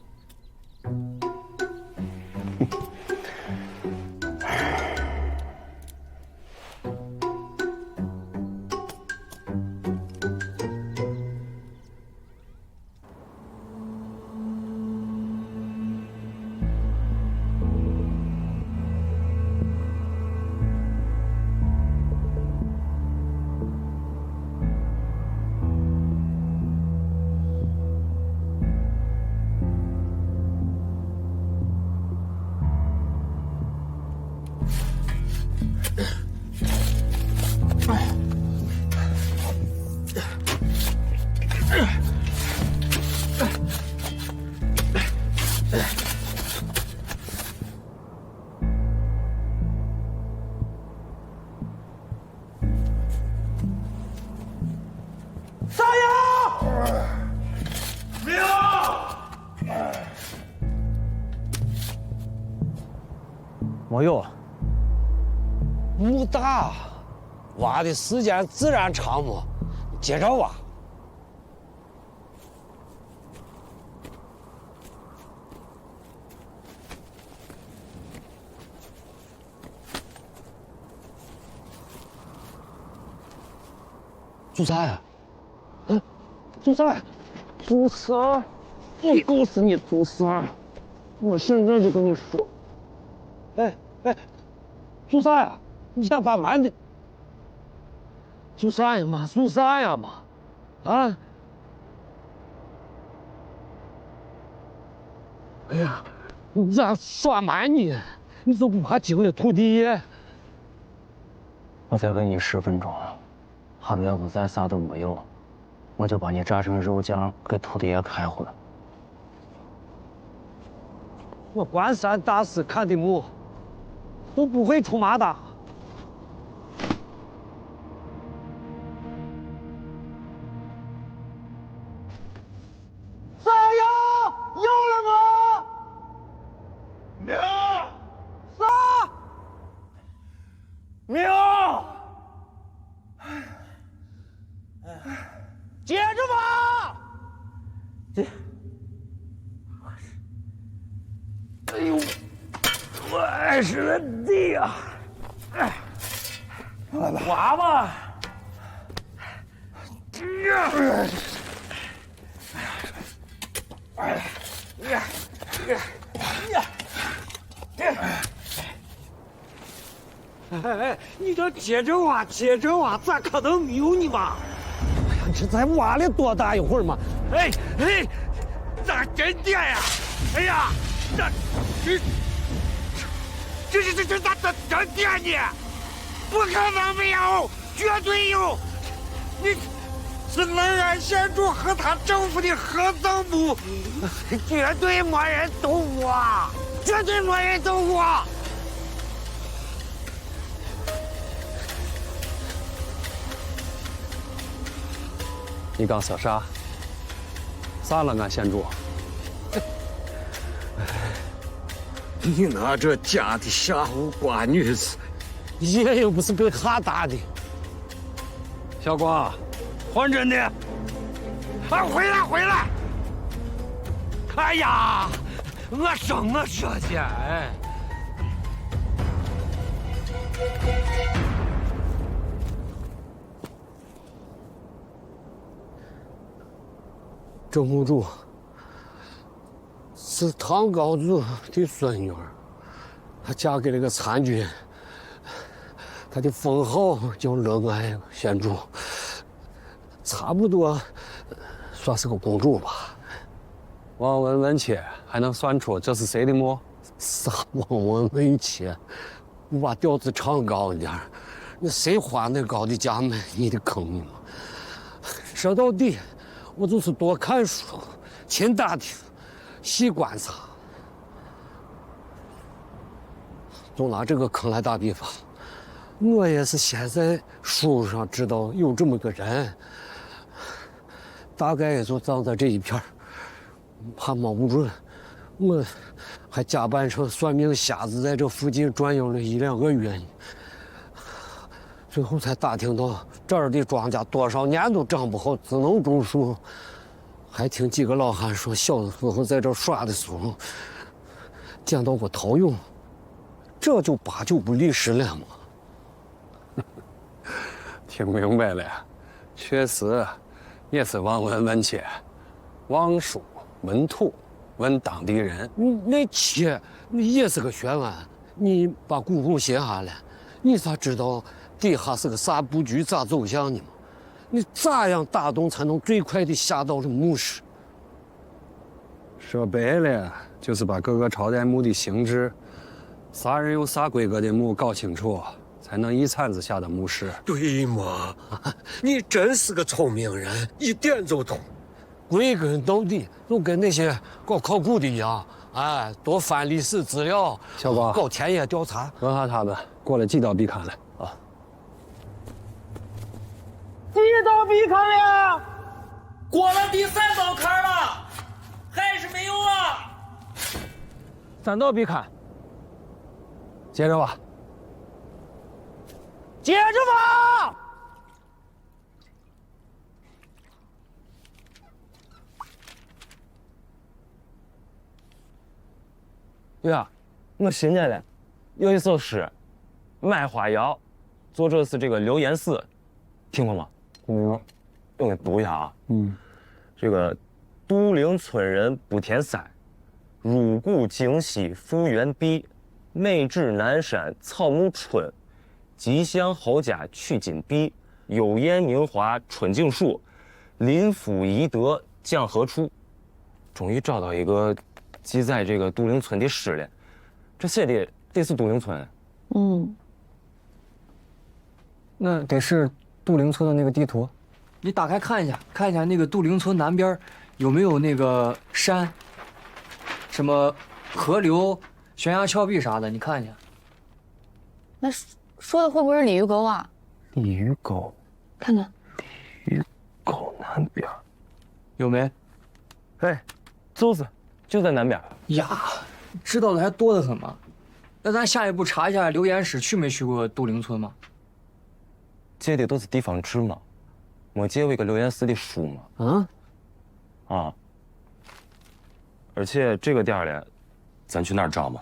没有，不大，挖的时间自然长嘛，接着挖。做啥呀？做啥？做啥？我告诉你做啥？我现在就跟你说。哎，做啥呀？你想把蛮的？做啥呀嘛？做啥呀嘛？啊？哎呀，你咋耍蛮呢？你都不怕惊了徒弟？我再给你10分钟，哈子要不咱啥都没有，我就把你炸成肉酱给土地爷开回来。我关山大师看的木，我不会出马的。咋样？有了吗？没有。啥？没有。接着吧。哎呦，我碍事了地呀！哎，来吧，滑吧。哎，你这接着挖，接着挖，咋可能没有你嘛？哎呀，这才挖了多大一会儿嘛！哎，咋真的呀？哎呀，这咋真的呢？不可能没有，绝对有！你是冷安县主和他政府的合葬墓，绝对没人动过，绝对没人动过。你刚说啥？啥了，俺县主？你拿这假的吓唬瓜女子，爷又不是被哈打的。小光，还真的！啊，回来！哎呀，我说去，哎。这墓主是唐高祖的孙女儿，她嫁给了个参军，她的封号叫乐安县主，差不多算是个公主吧。望闻问切，还能算出这是谁的墓？啥望闻问切？你把调子唱高一点，那谁花那高的价买你的坑吗？说到底，我就是多看书，勤打听，细观察。就拿这个坑来打比方，我也是先在书上知道有这么个人，大概也就葬在这一片儿，怕摸不准，我还假扮成算命瞎子，在这附近转悠了1、2个月呢。最后才打听到这儿的庄稼多少年都长不好，只能种树。还听几个老汉说，小的时候在这耍的时候见到过陶俑，这就8、9不离10了嘛。听明白了，确实也是望闻问切，望书问土问当地人。那切，你也是个学问，你把古墓写下来，你咋知道底下是个啥布局，咋走向的吗？你咋样打洞才能最快的下到这墓室？说白了，就是把各个朝代墓的形制，啥人有啥规格的墓搞清楚，才能一铲子下到墓室。对嘛？你真是个聪明人，一点就通。归根到底，就跟那些搞考古的一样，哎，多翻历史资料，小光搞田野调查。问下他们过了几道壁坎了啊？几道壁坎了？过了第3道坎了，还是没有啊！3道壁坎，接着吧。接着吧。对啊，我寻见了，有一首诗，《卖花谣》，作者是这个刘延嗣，听过吗？我给读一下啊。这个都灵村人不填塞，入故京西复原壁，美至南山草木春，吉祥侯家去金碧，有颜名花春景树，临夫宜德将何处？终于找到一个记载这个都灵村的诗了，这写的得是都灵村。那得是杜陵村的那个地图。你打开看一下，看一下那个杜陵村南边有没有那个山，什么河流、悬崖峭壁啥的，你看一下。那说的会不会是鲤鱼沟啊？鲤鱼沟，看看。鲤鱼沟南边有没？哎，就是就在南边。呀，知道的还多得很嘛。那咱下一步查一下刘岩史去没去过杜陵村吗？这的都是地方志嘛，没见过一个刘岩寺的书嘛。啊，而且这个店儿里，咱去那儿找嘛。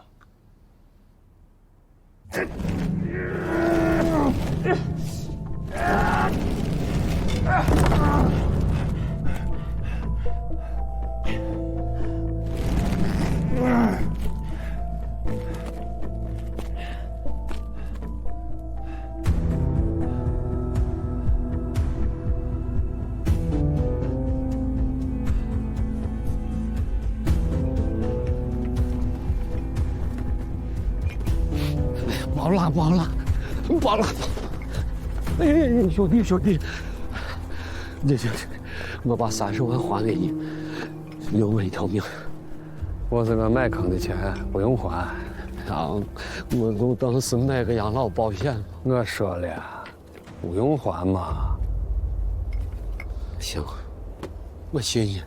完了完了完了！哎，兄弟兄弟，这我把30万还给你，留我一条命。我这个卖坑的钱不用还，啊，我就当是买个养老保险。我说了，不用还嘛。行，我信你。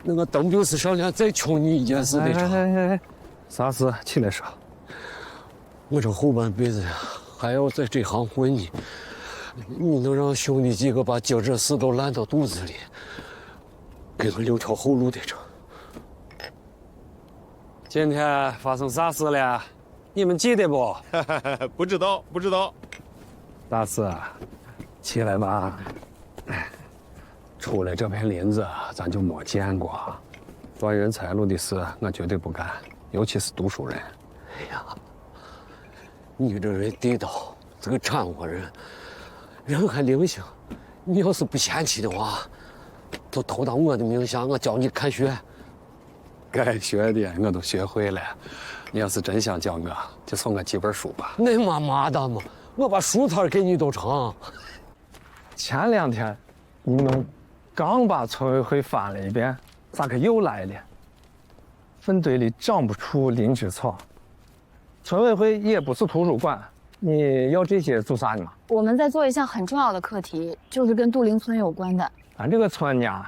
那个等兵是上天再求你一件事得成。啥事？起来说。我这后半辈子呀，还要在这行混呢。你能让兄弟几个把今这事都烂到肚子里，给我留条后路得成。今天发生啥事了？你们记得不？不知道，不知道。大师，起来吧。出了这片林子，咱就没见过。断人财路的事，我绝对不干，尤其是读书人。哎呀，你这人地道，这个掺和人，人还灵性。你要是不嫌弃的话，就偷当我的名下，我教你看学。该学的我都学会了。你要是真想教我，就送我几本书吧。那妈的嘛，我把书摊给你都成。前2天，你们刚把村委会翻了一遍，咋个又来了？粪堆里长不出灵芝草。村委会也不是图书馆，你要这些做啥呢？我们在做一项很重要的课题，就是跟杜陵村有关的。俺这个村呢，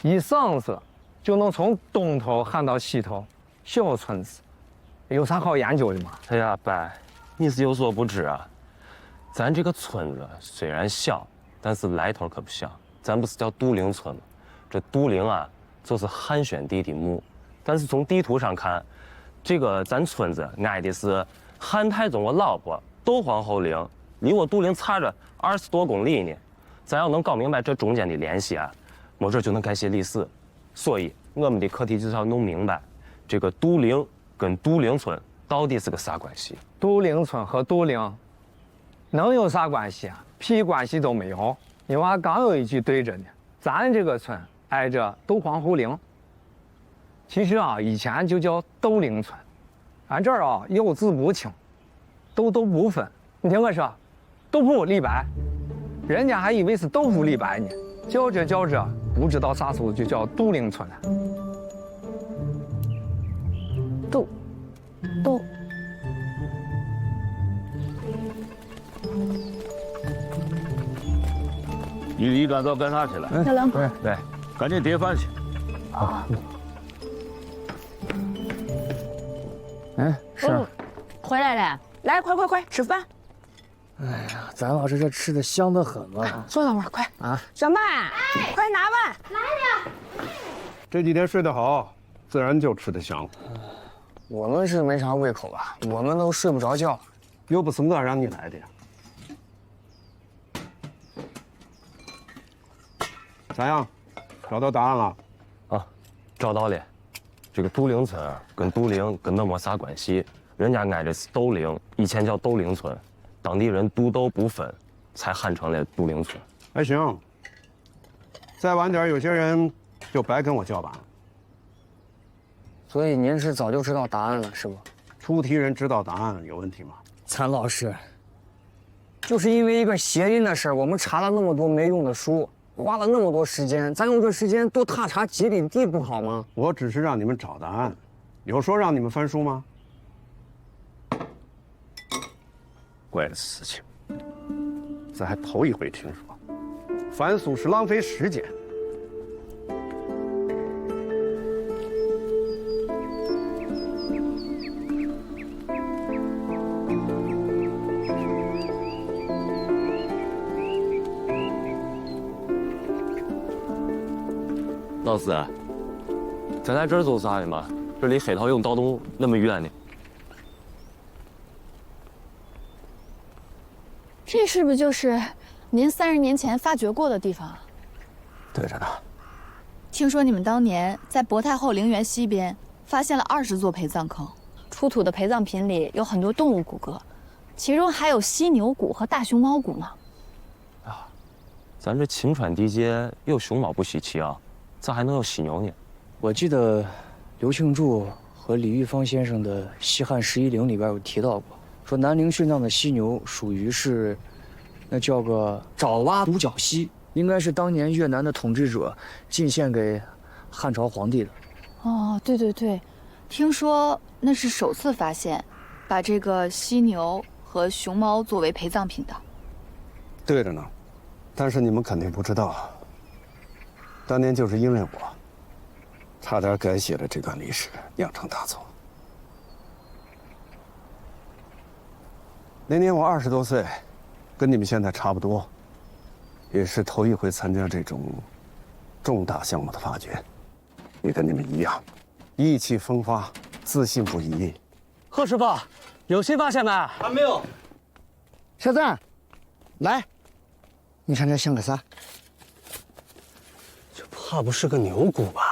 一嗓子就能从东头喊到西头，小村子，有啥好研究的吗？哎呀，伯，你是有所不知啊，咱这个村子虽然小，但是来头可不小。咱不是叫杜陵村吗？这杜陵啊，就是汉宣帝的墓。但是从地图上看，这个咱村子挨的是汉太宗我老婆窦皇后陵，离我杜陵差着20多公里呢。咱要能搞明白这中间的联系啊，没准就能改写历史。所以我们的课题就是要弄明白，这个杜陵跟杜陵村到底是个啥关系？杜陵村和杜陵能有啥关系啊？屁关系都没有。你娃刚有一句对着呢，咱这个村挨着窦皇后陵。其实啊，以前就叫窦陵村，俺这儿啊有字不清，都不分。你听我说，豆腐李白，人家还以为是豆腐李白呢，叫着叫着，不知道啥时候就叫杜陵村了。杜。你一大早干啥去了？小梁，对，赶紧叠饭去。好。哎，是。回来了，来，快吃饭。哎呀，咱老师这吃的香得很啊！坐等会儿，快啊！小曼，快拿碗来了。这几天睡得好，自然就吃得香。我们是没啥胃口吧？我们都睡不着觉，又不是我让你来的。咋样？找到答案了？啊，找到了。这个杜陵村跟杜陵跟那没啥关系，人家挨着是窦陵，以前叫窦陵村，当地人杜窦不分，才喊成了杜陵村。还行。再晚点，有些人就白跟我叫板了。所以您是早就知道答案了，是不？出题人知道答案有问题吗？咱老师，就是因为一个邪淫的事儿，我们查了那么多没用的书，花了那么多时间，咱用这时间多踏查几里地不好吗？我只是让你们找答案，有说让你们翻书吗？怪的事情，咱还头一回听说，翻书是浪费时间。老师，咱在这儿做啥的嘛？这离黑桃涌道东那么远呢。这是不是就是您30年前发掘过的地方啊？对着呢。听说你们当年在博太后陵园西边发现了20座陪葬坑，出土的陪葬品里有很多动物骨骼，其中还有犀牛骨和大熊猫骨呢。啊，咱这晴川地界有熊猫不稀奇啊，咋还能有犀牛呢？我记得刘庆柱和李玉芳先生的《西汉11陵》里边有提到过，说南陵殉葬的犀牛属于是，那叫个爪哇独角犀，应该是当年越南的统治者进献给汉朝皇帝的。哦，对对对，听说那是首次发现，把这个犀牛和熊猫作为陪葬品的。对着呢，但是你们肯定不知道，当年就是因为我，差点改写了这段历史，酿成大错。那年我20多岁，跟你们现在差不多，也是头一回参加这种重大项目的发掘，也跟你们一样，意气风发，自信不已。贺师傅，有新发现没？还没有。小赞，来，你看这像个啥？这怕不是个牛骨吧？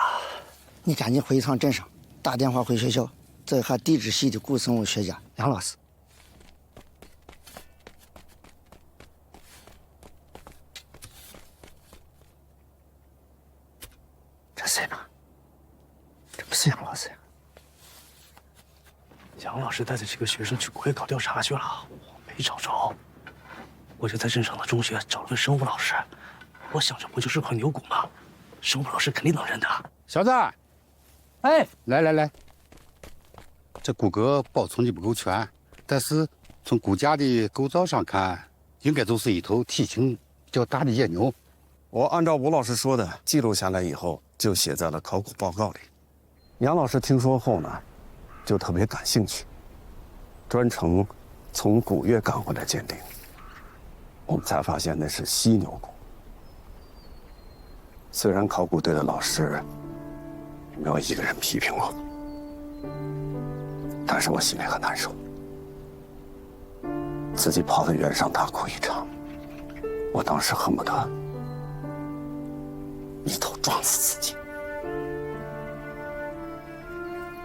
你赶紧回一趟镇上，打电话回学校，再和地质系的古生物学家杨老师。这谁呢？这不是杨老师呀？杨老师带着几个学生去国外搞调查去了，我没找着，我就在镇上的中学找了个生物老师，我想这不就是块牛骨吗？生物老师肯定能认得。小子，哎，来，这骨骼保存的不够全，但是从骨架的构造上看，应该就是一头体型比较大的野牛。我按照吴老师说的记录下来以后，就写在了考古报告里。杨老师听说后呢，就特别感兴趣，专程从古越赶回来鉴定。我们才发现那是犀牛骨。虽然考古队的老师没有一个人批评我，但是我心里很难受。自己跑到原上大哭一场，我当时恨不得一头撞死自己。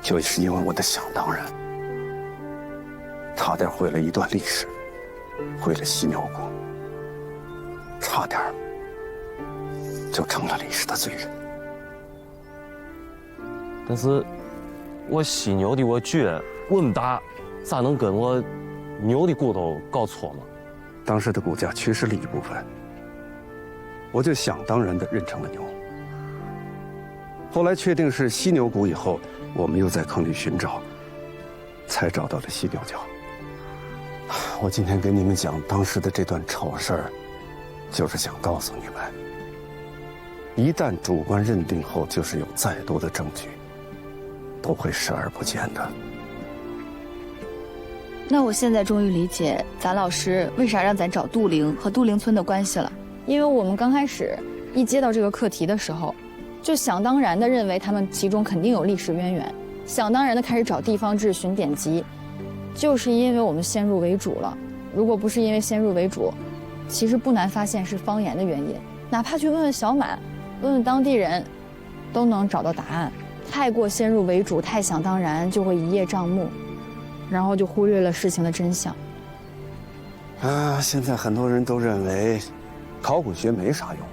就是因为我的想当然，差点毁了一段历史，毁了犀牛骨，差点就成了历史的罪人。但是，我犀牛的我觉我么大，咋能跟我牛的骨头搞错吗？当时的骨架缺失了一部分，我就想当然地认成了牛。后来确定是犀牛骨以后，我们又在坑里寻找，才找到了犀牛角。我今天给你们讲当时的这段丑事儿，就是想告诉你们，一旦主观认定后，就是有再多的证据，都会视而不见的。那我现在终于理解咱老师为啥让咱找杜陵和杜陵村的关系了，因为我们刚开始一接到这个课题的时候，就想当然的认为他们其中肯定有历史渊源，想当然的开始找地方志寻典籍，就是因为我们先入为主了。如果不是因为先入为主，其实不难发现是方言的原因，哪怕去问问小满，问问当地人，都能找到答案。太过先入为主，太想当然，就会一叶障目，然后就忽略了事情的真相。现在很多人都认为考古学没啥用，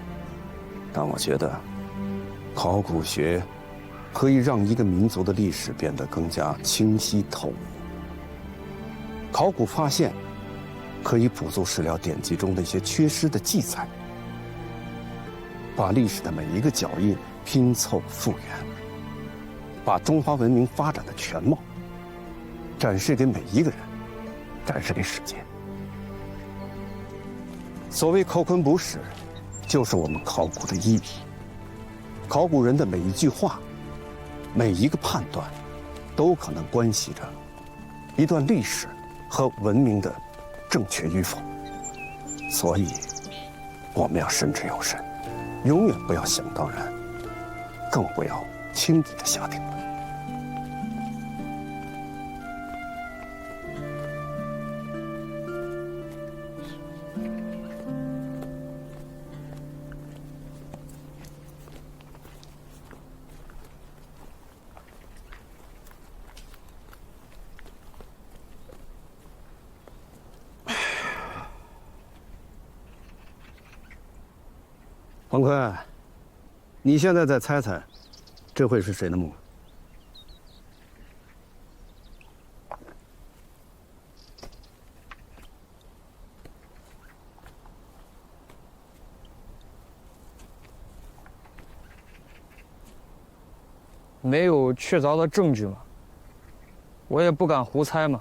但我觉得考古学可以让一个民族的历史变得更加清晰透明。考古发现可以补足史料典籍中的一些缺失的记载，把历史的每一个脚印拼凑复原，把中华文明发展的全貌展示给每一个人，展示给世界。所谓考昆补史，就是我们考古的意义。考古人的每一句话，每一个判断，都可能关系着一段历史和文明的正确与否。所以，我们要慎之又慎，永远不要想当然，更不要轻易的下定论。黄坤，你现在再猜猜，这会是谁的墓？没有确凿的证据嘛，我也不敢胡猜嘛。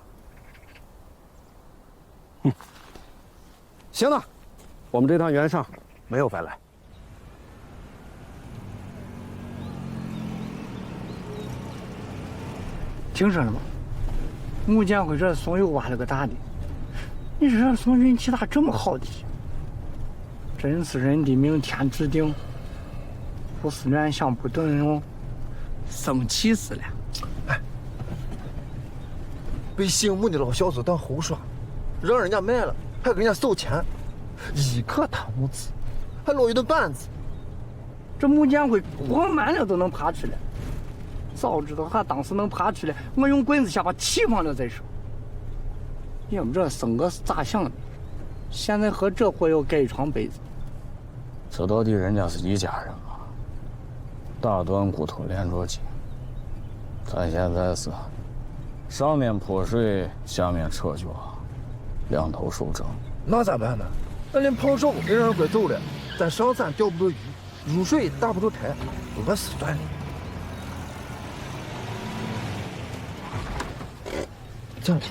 行了，我们这趟袁尚没有白来。听说了吗？木匠会这松又挖了个大的，你说这松运气咋这么好的？真是人的命天注定，胡思乱想不等用，生气死了。哎，被姓穆的老小子当猴耍，让人家卖了，还给人家收钱，一颗贪污资，还落一顿板子。这木匠会活满了都能爬出来。早知道他当时能爬出来，我用棍子先把气放了再说。也不知道生哥是咋想的，现在和这货要盖一床被子。这到底人家是一家人啊，大断骨头连着筋。咱现在是上面泼水，下面扯脚，两头受整。那咋办呢？那连胖手给人拐走了，咱上山钓不着鱼，入水打不着台，饿死算了。这样。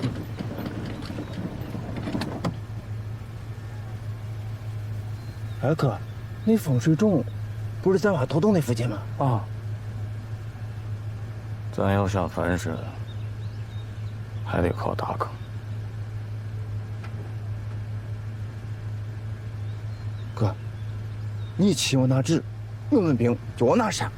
哎哥，那风水冢不是在挖土洞那附近吗？啊。咱要想翻身，还得靠大坑。哥，你骑我拿纸，我们兵就往哪闪。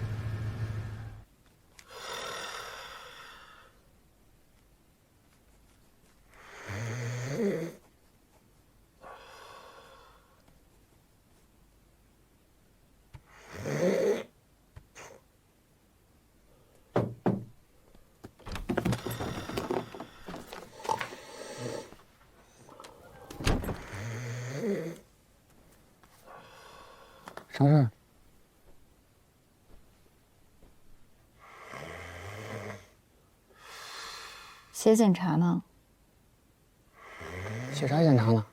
啥事儿？写检查呢。写啥检查呢？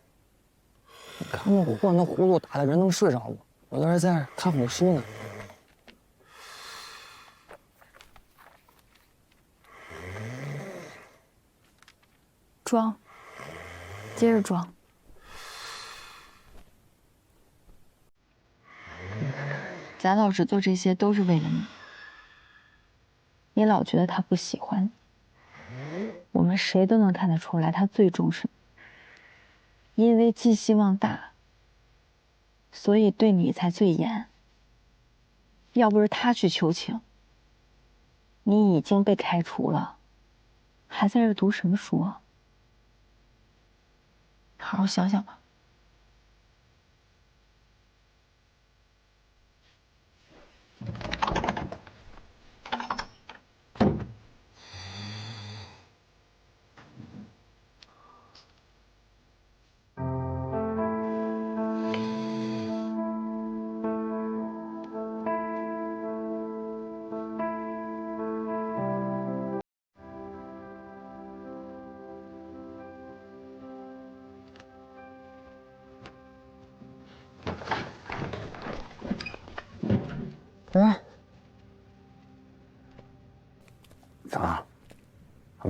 你看那火，那呼噜打的人能睡着不？我这在这看会书呢。装，接着装。咱老师做这些都是为了你。你老觉得他不喜欢你，我们谁都能看得出来，他最重视你。因为寄希望大，所以对你才最严。要不是他去求情，你已经被开除了，还在这读什么书啊？好好想想吧。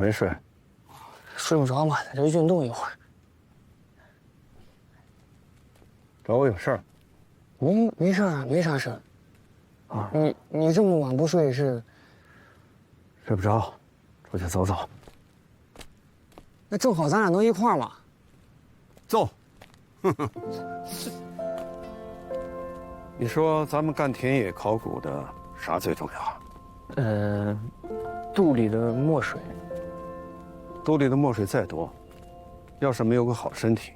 没睡。睡不着嘛，在这运动一会儿。找我有事儿？没事啊，没啥事儿。啊，你这么晚不睡是？睡不着，出去走走。那正好咱俩能一块儿嘛。走。你说咱们干田野考古的啥最重要？肚里的墨水。肚里的墨水再多，要是没有个好身体，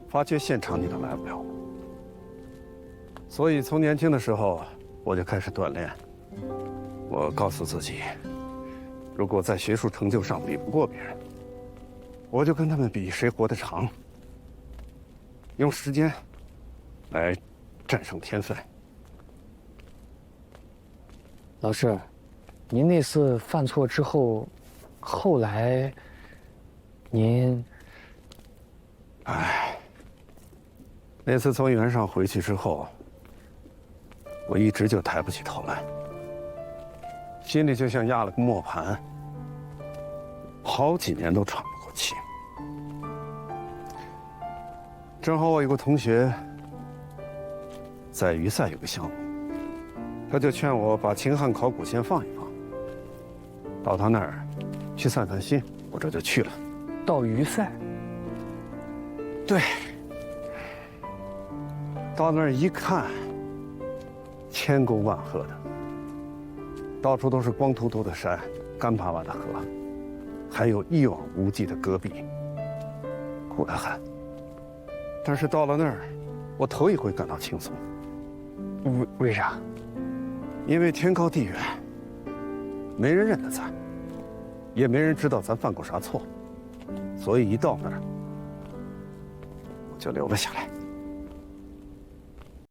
发掘现场你都来不了。所以从年轻的时候我就开始锻炼。我告诉自己，如果在学术成就上比不过别人，我就跟他们比谁活得长，用时间来战胜天分。老师，您那次犯错之后，后来您……那次从原上回去之后，我一直就抬不起头来，心里就像压了个磨盘，好几年都喘不过气。正好我有个同学在榆赛有个项目，他就劝我把秦汉考古先放一放，到他那儿去散散心，我这就去了。到榆赛？对。到那儿一看，千沟万壑的，到处都是光秃秃的山，干巴巴的河，还有一望无际的戈壁，苦得很。但是到了那儿，我头一回感到轻松。为啥？因为天高地远，没人认得咱，也没人知道咱犯过啥错，所以一到那儿，我就留了下来。